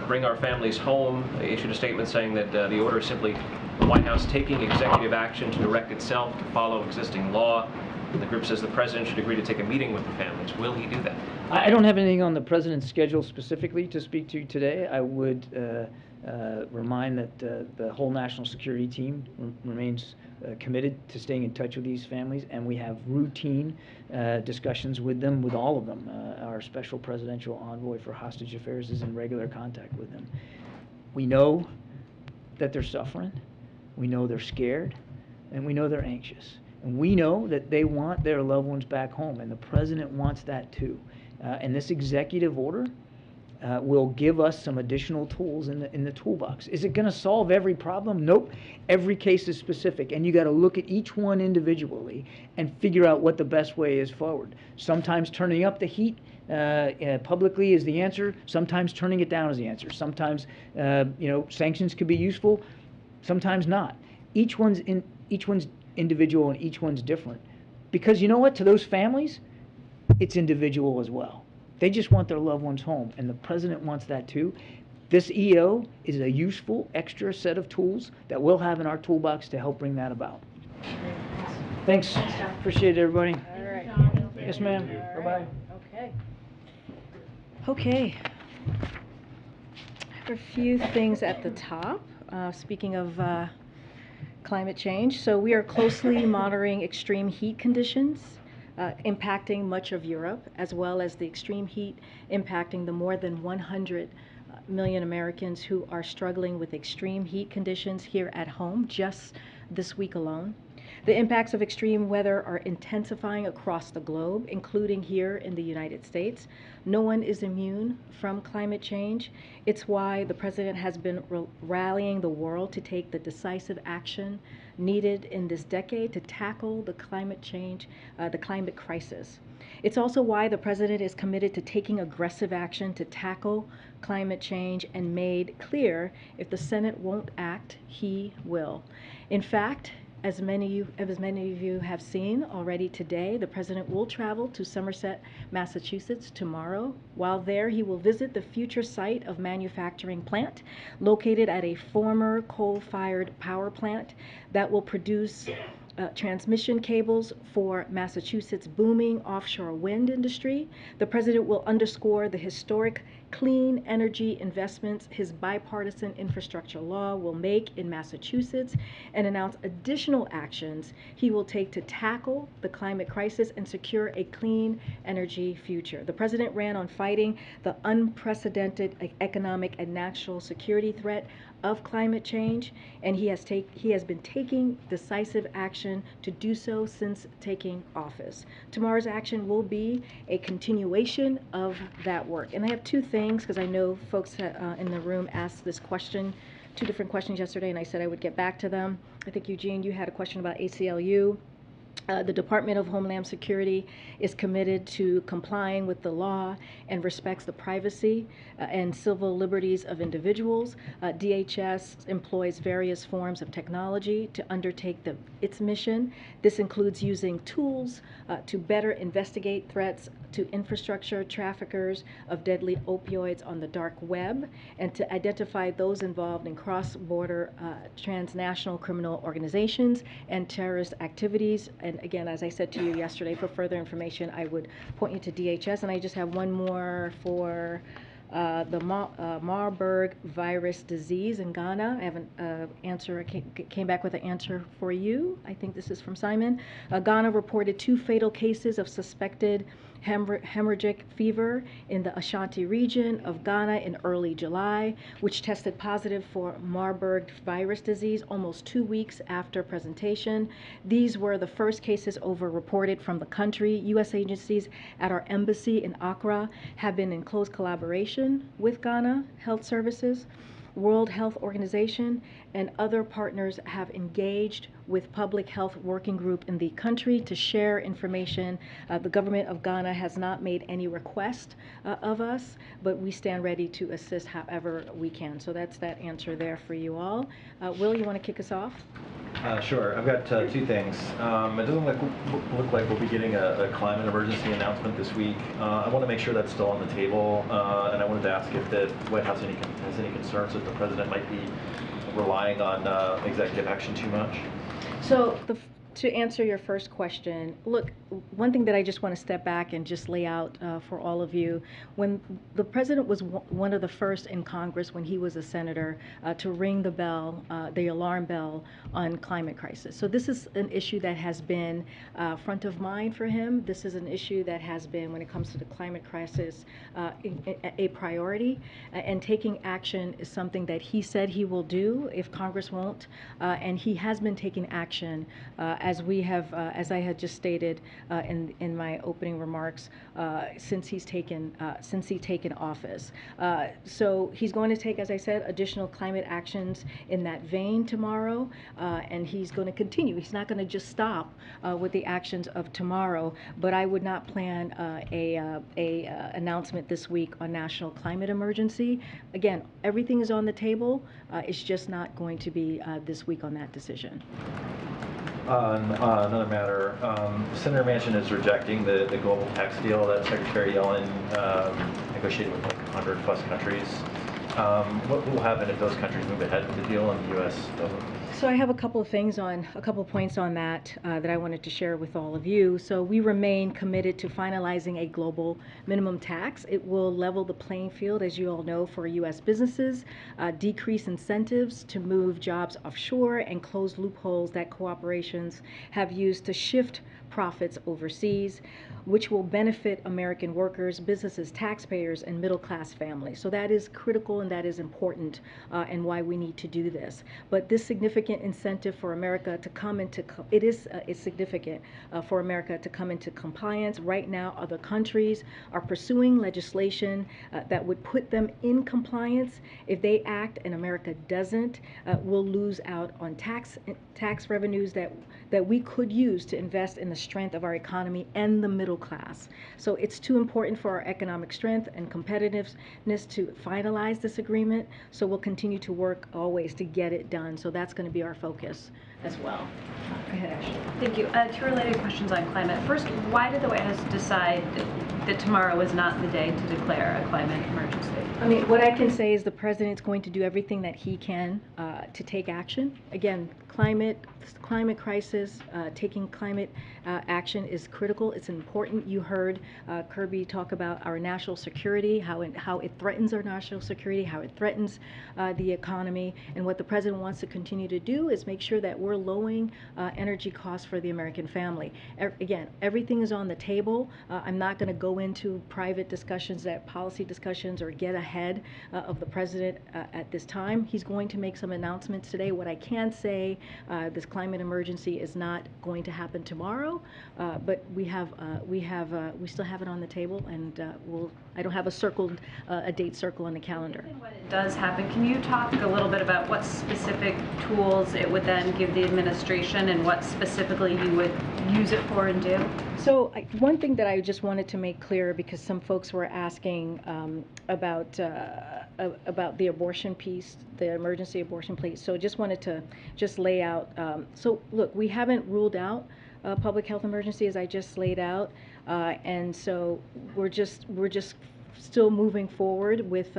Bring Our Families Home issued a statement saying that the order is simply the White House taking executive action to direct itself to follow existing law. And the group says the president should agree to take a meeting with the families. Will he do that? I don't have anything on the president's schedule specifically to speak to today. I would remind that the whole national security team remains committed to staying in touch with these families, and we have routine discussions with them, with all of them. Our special presidential envoy for hostage affairs is in regular contact with them. We know that they're suffering, we know they're scared, and we know they're anxious. And we know that they want their loved ones back home, and the president wants that too. And this executive order will give us some additional tools in the toolbox. Is it going to solve every problem? Nope. Every case is specific, and you got to look at each one individually and figure out what the best way is forward. Sometimes turning up the heat publicly is the answer. Sometimes turning it down is the answer. Sometimes sanctions could be useful. Sometimes not. Each one's individual, and each one's different. Because you know what? To those families, it's individual as well. They just want their loved ones home, and the president wants that too. This EO is a useful extra set of tools that we'll have in our toolbox to help bring that about. Thanks. Appreciate it, everybody. All right. Yes, ma'am. Bye-bye. Okay. Okay. I have a few things at the top. Speaking of climate change, so we are closely monitoring extreme heat conditions impacting much of Europe, as well as the extreme heat impacting the more than 100 million Americans who are struggling with extreme heat conditions here at home just this week alone. The impacts of extreme weather are intensifying across the globe, including here in the United States. No one is immune from climate change. It's why the president has been rallying the world to take the decisive action needed in this decade to tackle the climate change, the climate crisis. It's also why the president is committed to taking aggressive action to tackle climate change and made clear if the Senate won't act, he will. In fact, as many of you have seen already today, the president will travel to Somerset, Massachusetts tomorrow. While there, he will visit the future site of manufacturing plant located at a former coal-fired power plant that will produce transmission cables for Massachusetts' booming offshore wind industry. The president will underscore the historic clean energy investments his bipartisan infrastructure law will make in Massachusetts and announce additional actions he will take to tackle the climate crisis and secure a clean energy future. The president ran on fighting the unprecedented economic and national security threat of climate change, and he has been taking decisive action to do so since taking office. Tomorrow's action will be a continuation of that work. And I have two things, because I know folks in the room asked this question, two different questions yesterday, and I said I would get back to them. I think, Eugene, you had a question about ACLU. The Department of Homeland Security is committed to complying with the law and respects the privacy and civil liberties of individuals. DHS employs various forms of technology to undertake its mission. This includes using tools to better investigate threats to infrastructure traffickers of deadly opioids on the dark web, and to identify those involved in cross-border transnational criminal organizations and terrorist activities. And again, as I said to you yesterday, for further information, I would point you to DHS. And I just have one more for the Marburg virus disease in Ghana. I have an answer, came back with an answer for you. I think this is from Simon. Ghana reported 2 fatal cases of suspected hemorrhagic fever in the Ashanti region of Ghana in early July, which tested positive for Marburg virus disease almost 2 weeks after presentation. These were the first cases reported from the country. U.S. agencies at our embassy in Accra have been in close collaboration with Ghana Health Services. World Health Organization and other partners have engaged with Public Health Working Group in the country to share information. The government of Ghana has not made any request of us, but we stand ready to assist however we can. So that's that answer there for you all. Will, you want to kick us off? Sure. I've got 2 things. It doesn't look like we'll be getting a climate emergency announcement this week. I want to make sure that's still on the table, and I wanted to ask if the White House has any concerns that the president might be relying on executive action too much. So to answer your first question, look, one thing that I just want to step back and just lay out for all of you, when the president was one of the first in Congress when he was a senator to ring the bell, the alarm bell on climate crisis. So this is an issue that has been front of mind for him. This is an issue that has been, when it comes to the climate crisis, a priority, and taking action is something that he said he will do if Congress won't, and he has been taking action as we have, as I had just stated in my opening remarks, since he's taken office. So he's going to take, as I said, additional climate actions in that vein tomorrow, and he's going to continue. He's not going to just stop with the actions of tomorrow. But I would not plan a announcement this week on national climate emergency. Again, everything is on the table. It's just not going to be this week on that decision. Another matter, Senator Manchin is rejecting the global tax deal that Secretary Yellen negotiated with like 100+ countries. What will happen if those countries move ahead with the deal and the U.S. doesn't? So I have a couple of points on that that I wanted to share with all of you. So we remain committed to finalizing a global minimum tax. It will level the playing field, as you all know, for U.S. businesses, decrease incentives to move jobs offshore, and close loopholes that corporations have used to shift profits overseas, which will benefit American workers, businesses, taxpayers, and middle-class families. So that is critical and that is important and why we need to do this. But this significant incentive for America to come into, it's significant for America to come into compliance. Right now, other countries are pursuing legislation that would put them in compliance. If they act and America doesn't, we'll lose out on tax revenues that we could use to invest in the strength of our economy and the middle class. So it's too important for our economic strength and competitiveness to finalize this agreement. So we'll continue to work always to get it done. So that's going to be our focus as well. Go ahead, Ashley. Thank you. Two related questions on climate. First, why did the White House decide that tomorrow is not the day to declare a climate emergency? I mean, what I can say is the president's going to do everything that he can to take action. Again, climate crisis, taking climate action is critical. It's important. You heard Kirby talk about our national security, how it threatens our national security, how it threatens the economy. And what the president wants to continue to do is make sure that we're lowering energy costs for the American family. Again, everything is on the table. I'm not going to go into private discussions, policy discussions, or get ahead of the president at this time. He's going to make some announcements today. What I can say, this climate emergency is not going to happen tomorrow, but we still have it on the table, and I don't have a date circle on the calendar. When it does happen, can you talk a little bit about what specific tools it would then give the administration and what specifically you would use it for and do? So one thing that I just wanted to make clear, because some folks were asking about the abortion piece, the emergency abortion piece. So just wanted to lay out. So look, we haven't ruled out a public health emergency, as I just laid out, and so we're just still moving forward with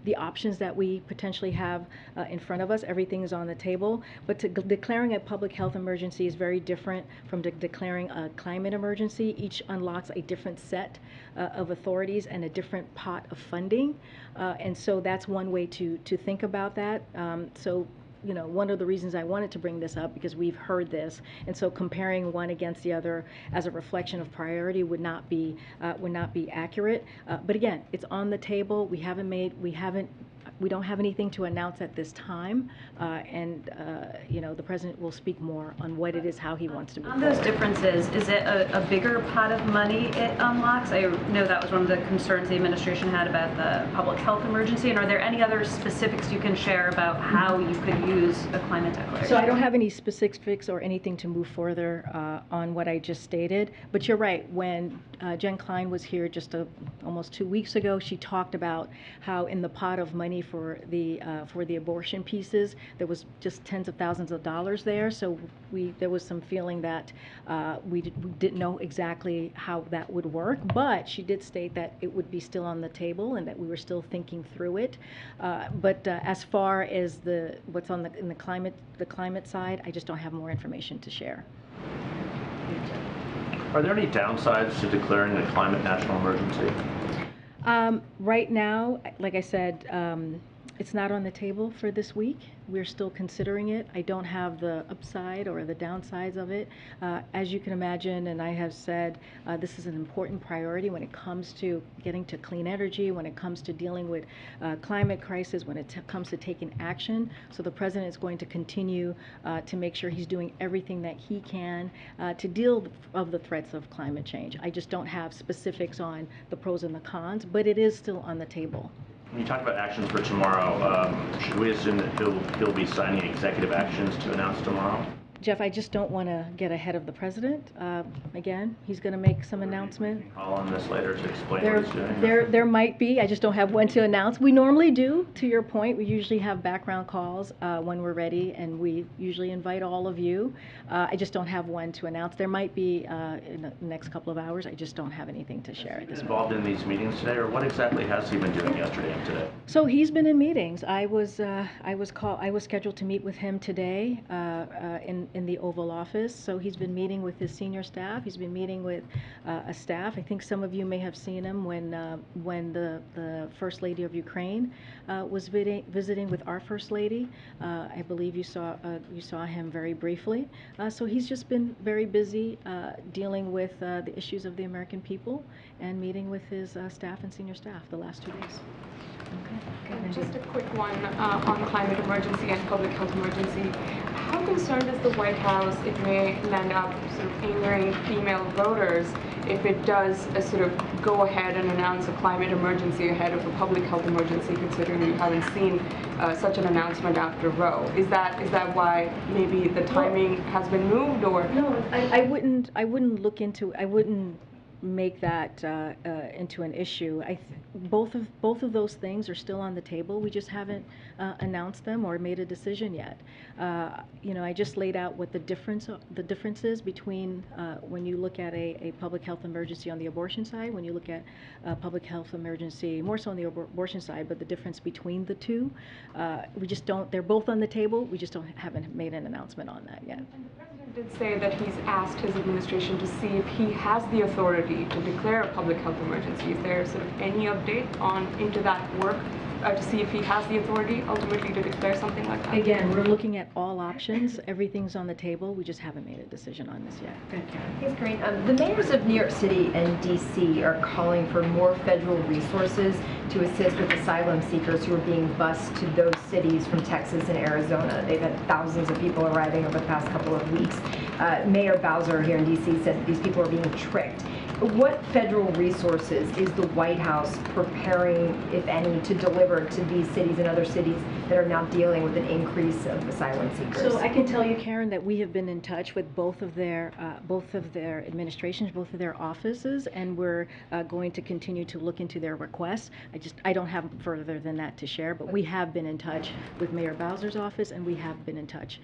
the options that we potentially have in front of us. Everything is on the table, but declaring a public health emergency is very different from declaring a climate emergency. Each unlocks a different set of authorities and a different pot of funding, and so that's one way to think about that. So one of the reasons I wanted to bring this up, because we've heard this, and so comparing one against the other as a reflection of priority would not be accurate. But again, it's on the table. We don't have anything to announce at this time, and the president will speak more on what it is, how he wants to move forward. On those differences, is it a bigger pot of money it unlocks? I know that was one of the concerns the administration had about the public health emergency, and are there any other specifics you can share about how you could use a climate declaration? So I don't have any specifics or anything to move further on what I just stated, but you're right. When Jen Klein was here just almost 2 weeks ago, she talked about how in the pot of money for the abortion pieces, there was just tens of thousands of dollars there. So there was some feeling that we didn't know exactly how that would work. But she did state that it would be still on the table and that we were still thinking through it. But as far as what's in the climate side, I just don't have more information to share. Are there any downsides to declaring a climate national emergency? Right now, like I said, it's not on the table for this week. We're still considering it. I don't have the upside or the downsides of it. As you can imagine, and I have said, this is an important priority when it comes to getting to clean energy, when it comes to dealing with climate crisis, when it comes to taking action. So the president is going to continue to make sure he's doing everything that he can to deal with the threats of climate change. I just don't have specifics on the pros and the cons, but it is still on the table. When you talk about actions for tomorrow, should we assume that he'll be signing executive actions to announce tomorrow? Jeff, I just don't want to get ahead of the president. Again, he's going to make some announcement. Call on this later to explain what he's doing. There might be. I just don't have one to announce. We normally do, to your point. We usually have background calls when we're ready, and we usually invite all of you. I just don't have one to announce. There might be in the next couple of hours. I just don't have anything to share at this point. Involved in these meetings today, or what exactly has he been doing yesterday and today? So he's been in meetings. I was scheduled to meet with him today in the Oval Office. So he's been meeting with his senior staff. He's been meeting with a staff. I think some of you may have seen him when the First Lady of Ukraine was visiting with our First Lady. I believe you saw him very briefly. So he's just been very busy dealing with the issues of the American people and meeting with his staff and senior staff the last 2 days. Okay. Just a quick one on climate emergency and public health emergency. How concerned is the White House it may land up sort of angering female voters if it does sort of go ahead and announce a climate emergency ahead of a public health emergency, considering you haven't seen such an announcement after Roe? Is that why maybe the timing has been moved, or? No, I wouldn't look into. I wouldn't make that into an issue. Both of those things are still on the table. We just haven't announced them or made a decision yet. I just laid out what the difference is between when you look at a public health emergency on the abortion side, when you look at a public health emergency more so on the abortion side, but the difference between the two, we just don't. They're both on the table. We just haven't made an announcement on that yet. Did say that he's asked his administration to see if he has the authority to declare a public health emergency. Is there sort of any update into that work to see if he has the authority ultimately to declare something like that? Again, we're looking at all options. Everything's on the table. We just haven't made a decision on this yet. Thanks, Karine. The mayors of New York City and D.C. are calling for more federal resources to assist with asylum seekers who are being bused to those cities from Texas and Arizona. They've had thousands of people arriving over the past couple of weeks. Mayor Bowser here in D.C. said that these people are being tricked. What federal resources is the White House preparing, if any, to deliver to these cities and other cities that are now dealing with an increase of asylum seekers? So I can tell you, Karen, that we have been in touch with both of their administrations, both of their offices, and we're going to continue to look into their requests. I don't have further than that to share, but we have been in touch with Mayor Bowser's office, and we have been in touch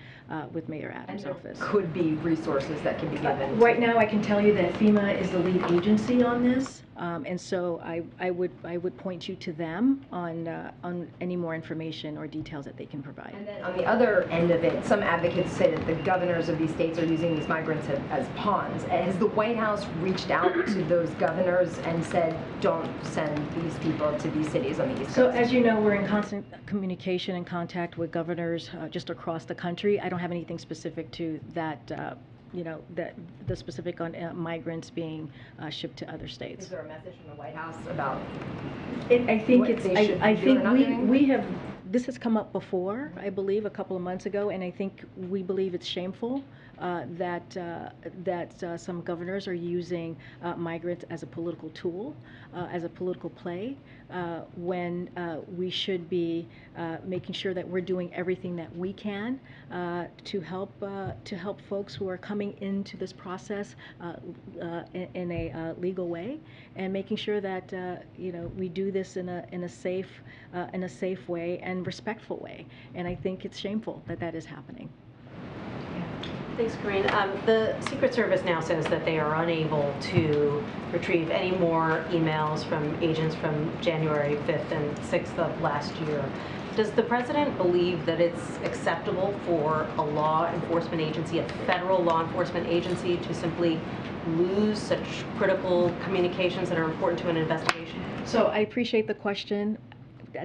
with Mayor Adams' office. Could be resources that can be given. Right now, I can tell you that FEMA is the lead agency on this, and so I would point you to them on any more information or details that they can provide. And then on the other end of it, some advocates say that the governors of these states are using these migrants as pawns. Has the White House reached out to those governors and said, don't send these people to these cities on the East Coast? So as you know, we're in constant communication and contact with governors just across the country. I don't have anything specific to that. That the specific on migrants being shipped to other states. Is there a message from the White House about? I think we have. This has come up before, I believe, a couple of months ago, and I think we believe it's shameful that some governors are using migrants as a political tool, as a political play, when we should be making sure that we're doing everything that we can to help folks who are coming into this process in a legal way, and making sure that we do this in a safe way and respectful way. And I think it's shameful that that is happening. Thanks, Karine. The Secret Service now says that they are unable to retrieve any more emails from agents from January 5th and 6th of last year. Does the president believe that it's acceptable for a law enforcement agency, a federal law enforcement agency, to simply lose such critical communications that are important to an investigation? So I appreciate the question.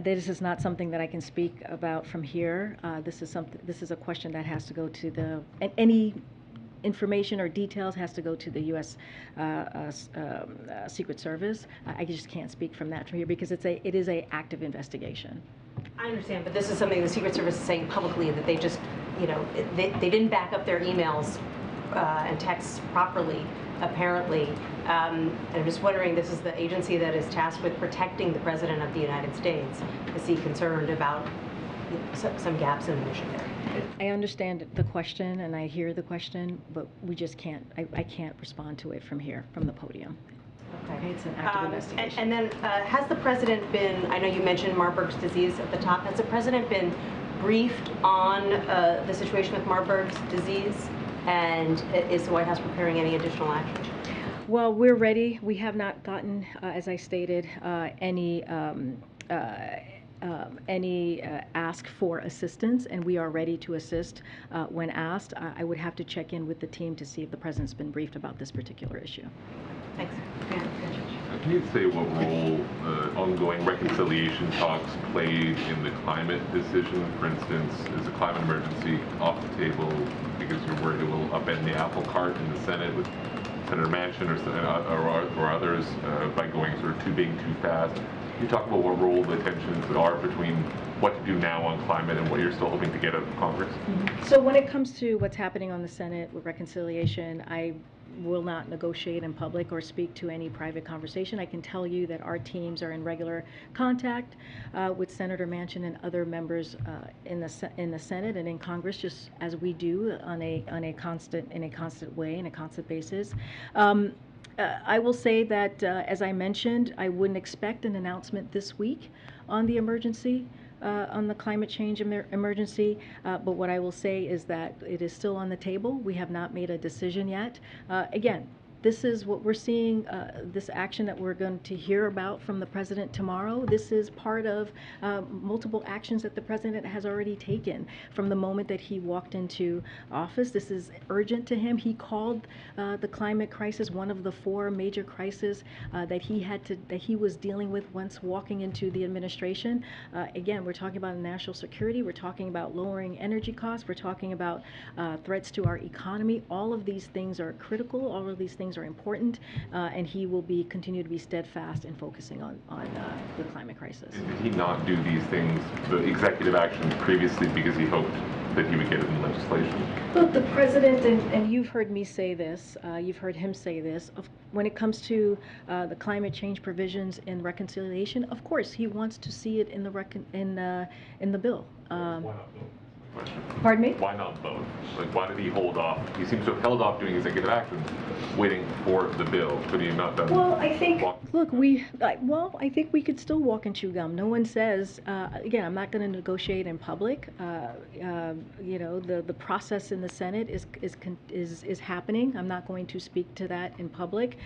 This is not something that I can speak about from here. This is a question that has to go to any information or details has to go to the U.S. Secret Service. I just can't speak from here because it is a active investigation. I understand, but this is something the Secret Service is saying publicly, that they just, they didn't back up their emails and texts properly, apparently. And I'm just wondering, this is the agency that is tasked with protecting the President of the United States. Is he concerned about some gaps in the mission there? I understand the question and I hear the question, but we just can't, I can't respond to it from here, from the podium. Okay, it's an active investigation. And then has the president been, I know you mentioned Marburg's disease at the top, has the president been briefed on the situation with Marburg's disease? And is the White House preparing any additional action? Well, we're ready. We have not gotten, as I stated, any ask for assistance, and we are ready to assist when asked. I would have to check in with the team to see if the president's been briefed about this particular issue. Thanks. Can you say what role ongoing reconciliation talks played in the climate decision? For instance, is the climate emergency off the table because you're worried it will upend the apple cart in the Senate with Senator Manchin or others by going sort of too big, too fast? Can you talk about what role the tensions are between what to do now on climate and what you're still hoping to get out of Congress? So when it comes to what's happening on the Senate with reconciliation, I will not negotiate in public or speak to any private conversation. I can tell you that our teams are in regular contact with Senator Manchin and other members in the Senate and in Congress, just as we do on a constant way, in a constant basis. I will say that, as I mentioned, I wouldn't expect an announcement this week on the emergency, on the climate change emergency, but what I will say is that it is still on the table. We have not made a decision yet. Again, this is what we're seeing, this action that we're going to hear about from the president tomorrow. This is part of multiple actions that the president has already taken from the moment that he walked into office. This is urgent to him. He called the climate crisis one of the 4 major crises that he was dealing with once walking into the administration. Again, we're talking about national security. We're talking about lowering energy costs. We're talking about threats to our economy. All of these things are critical. All of these things are important, and he will continue to be steadfast in focusing on the climate crisis. Did he not do these things, the executive actions previously, because he hoped that he would get it in legislation? Look, the president, and you've heard me say this, you've heard him say this, when it comes to the climate change provisions in reconciliation, of course, he wants to see it in the bill. Why not vote? Pardon me? Why not vote? Like, why did he hold off? He seems to have held off doing executive actions, waiting for the bill. Could he have not done? Well, I think, look, I think we could still walk and chew gum. No one says, again, I'm not going to negotiate in public. You know, the process in the Senate is happening. I'm not going to speak to that in public.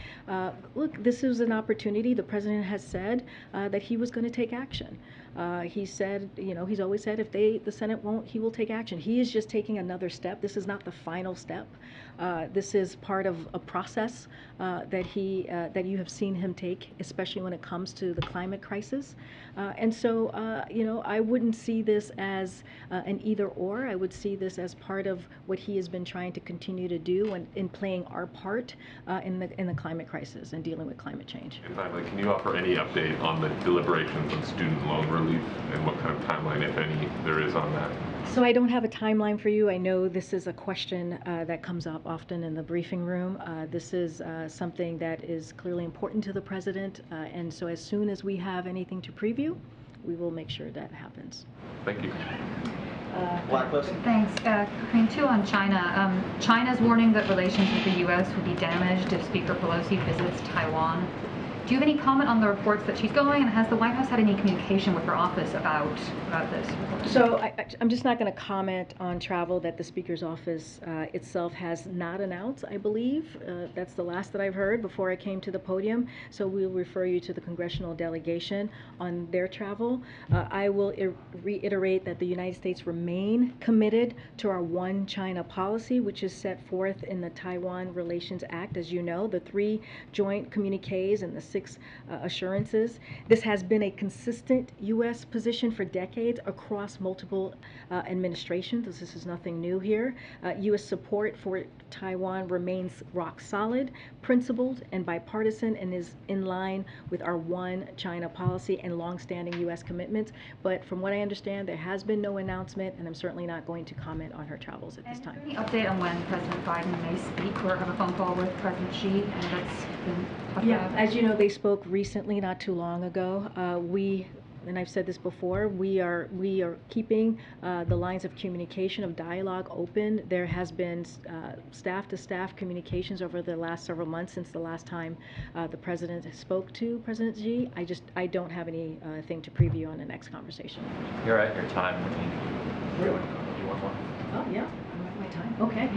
Look, this is an opportunity. The president has said that he was going to take action. He said, you know, he's always said if the Senate won't, he will take action. He is just taking another step. This is not the final step. This is part of a process that you have seen him take, especially when it comes to the climate crisis. And so, you know, I wouldn't see this as an either or. I would see this as part of what he has been trying to continue to do in playing our part in the climate crisis and dealing with climate change. And finally, can you offer any update on the deliberations on student loan relief and what kind of timeline, if any, there is on that? So I don't have a timeline for you. I know this is a question that comes up often in the briefing room. This is something that is clearly important to the president, and so as soon as we have anything to preview, we will make sure that happens. Thank you. Thanks. Karine, too, on China. China's warning that relations with the U.S. would be damaged if Speaker Pelosi visits Taiwan. Do you have any comment on the reports that she's going, and has the White House had any communication with her office about this? So I'm just not going to comment on travel that the Speaker's office itself has not announced, I believe. That's the last that I've heard before I came to the podium. So we'll refer you to the congressional delegation on their travel. I will reiterate that the United States remain committed to our One China policy, which is set forth in the Taiwan Relations Act. As you know, the 3 joint communiques and the 6 assurances. This has been a consistent U.S. position for decades across multiple administrations. This is nothing new here. U.S. support for Taiwan remains rock solid, principled, and bipartisan, and is in line with our One China policy and longstanding U.S. commitments. But from what I understand, there has been no announcement, and I'm certainly not going to comment on her travels at this time. Any update on when President Biden may speak or have a phone call with President Xi? And that's been as you know, they spoke recently, not too long ago. and I've said this before, we are keeping the lines of communication, of dialogue open. There has been staff-to-staff communications over the last several months since the last time the President spoke to President Xi. I don't have anything to preview on the next conversation. You're at your time. Really? Do you want more? Oh, yeah. I'm at my time. Okay.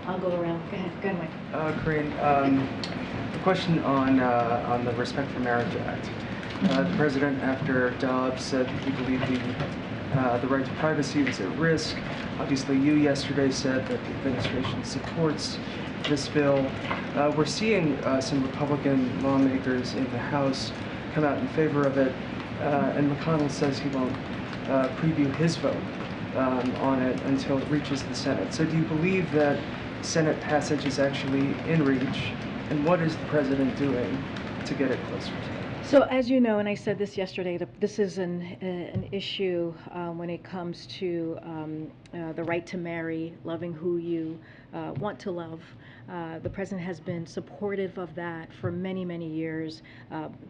I'll go around. Go ahead, Mike. Karine, a question on the Respect for Marriage Act. The President, after Dobbs, said that he believed the right to privacy was at risk. Obviously, you yesterday said that the administration supports this bill. We're seeing some Republican lawmakers in the House come out in favor of it, and McConnell says he won't preview his vote on it until it reaches the Senate. So do you believe that Senate passage is actually in reach, and what is the President doing to get it closer to that? So as you know, and I said this yesterday, this is an issue when it comes to the right to marry, loving who you want to love. The President has been supportive of that for many, many years,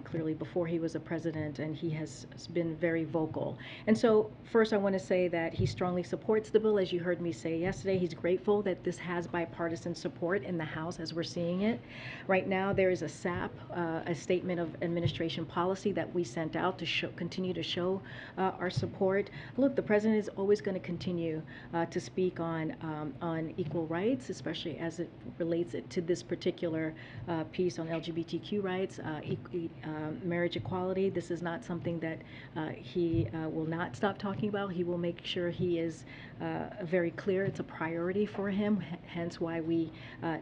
clearly before he was a president, and he has been very vocal. And so first I want to say that he strongly supports the bill. As you heard me say yesterday, he's grateful that this has bipartisan support in the House as we're seeing it. Right now there is a SAP, a Statement of Administration Policy, that we sent out to continue to show our support. Look, the President is always going to continue to speak on equal rights, especially as it relates it to this particular piece on LGBTQ rights, marriage equality. This is not something that he will not stop talking about. He will make sure he is very clear. It's a priority for him, hence why we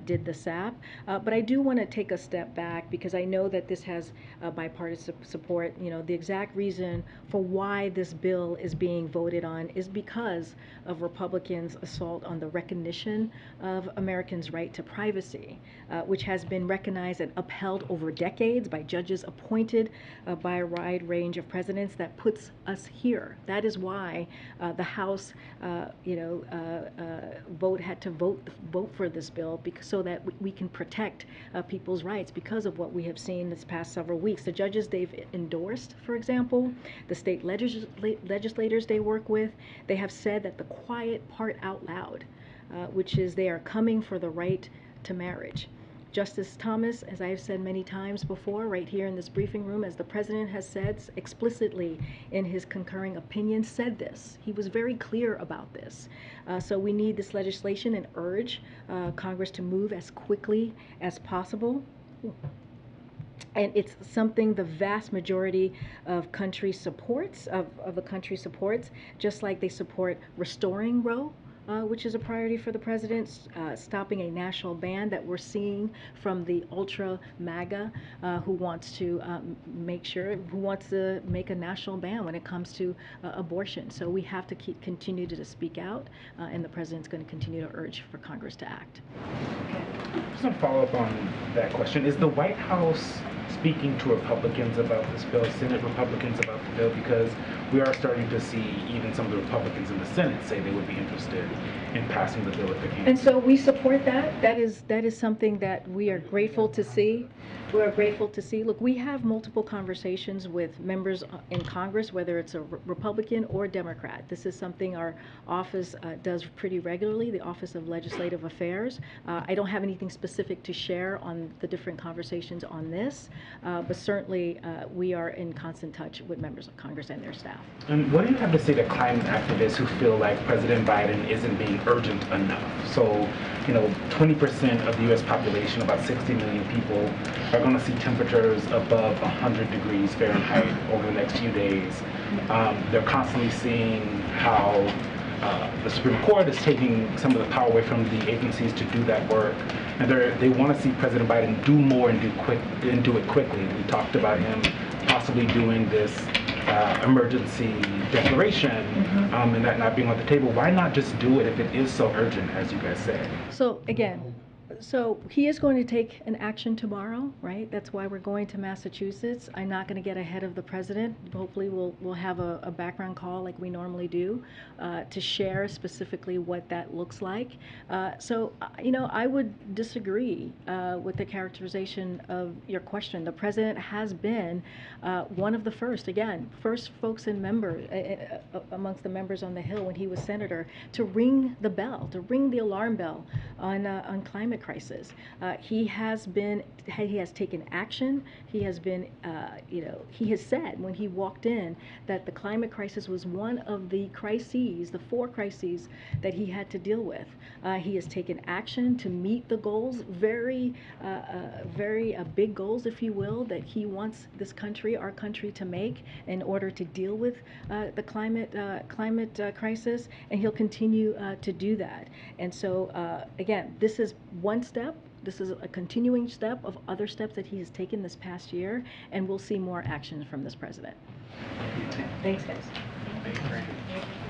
did the SAP. But I do want to take a step back because I know that this has bipartisan support. You know, the exact reason for why this bill is being voted on is because of Republicans' assault on the recognition of Americans' right to privacy, which has been recognized and upheld over decades by judges appointed by a wide range of presidents. That puts us here. That is why the House, had to vote for this bill, so that we can protect people's rights because of what we have seen this past several weeks. The judges they've endorsed, for example, the state legislators they work with, they have said that the quiet part out loud, which is they are coming for the right to marriage. Justice Thomas, as I have said many times before, right here in this briefing room, as the President has said explicitly in his concurring opinion, said this. He was very clear about this. So we need this legislation and urge Congress to move as quickly as possible. And it's something the vast majority of the country supports, just like they support restoring Roe, which is a priority for the President, stopping a national ban that we're seeing from the ultra MAGA who wants to make a national ban when it comes to abortion. So we have to continue to speak out, and the President's going to continue to urge for Congress to act. Just a follow-up on that question. Is the White House speaking to Republicans about this bill, Senate Republicans about the bill? Because we are starting to see even some of the Republicans in the Senate say they would be interested in passing the bill if it came. And so we support that. That is something that we are grateful to see. We are grateful to see. Look, we have multiple conversations with members in Congress, whether it's a Republican or Democrat. This is something our office does pretty regularly, the Office of Legislative Affairs. I don't have anything specific to share on the different conversations on this, but certainly we are in constant touch with members of Congress and their staff. And what do you have to say to climate activists who feel like President Biden isn't being urgent enough? So, 20% of the U.S. population, about 60 million people, are going to see temperatures above 100 degrees Fahrenheit over the next few days. They're constantly seeing how the Supreme Court is taking some of the power away from the agencies to do that work, and they want to see President Biden do more and do it quickly. We talked about him possibly doing this emergency declaration, and that not being on the table. Why not just do it if it is so urgent, as you guys said? So again, So he is going to take an action tomorrow, right? That's why we're going to Massachusetts. I'm not going to get ahead of the president. Hopefully we'll have a background call like we normally do to share specifically what that looks like. I would disagree with the characterization of your question. The president has been one of the first folks in amongst the members on the Hill when he was senator to ring the bell, to ring the alarm bell on climate crisis. He has taken action. He has been, he has said when he walked in that the climate crisis was one of the crises, the 4 crises that he had to deal with. He has taken action to meet the goals, very big goals, if you will, that he wants this country, our country, to make in order to deal with the climate crisis, and he'll continue to do that. And so, again, this is one step. This is a continuing step of other steps that he has taken this past year, and we'll see more actions from this president. Thanks, guys. Thank you.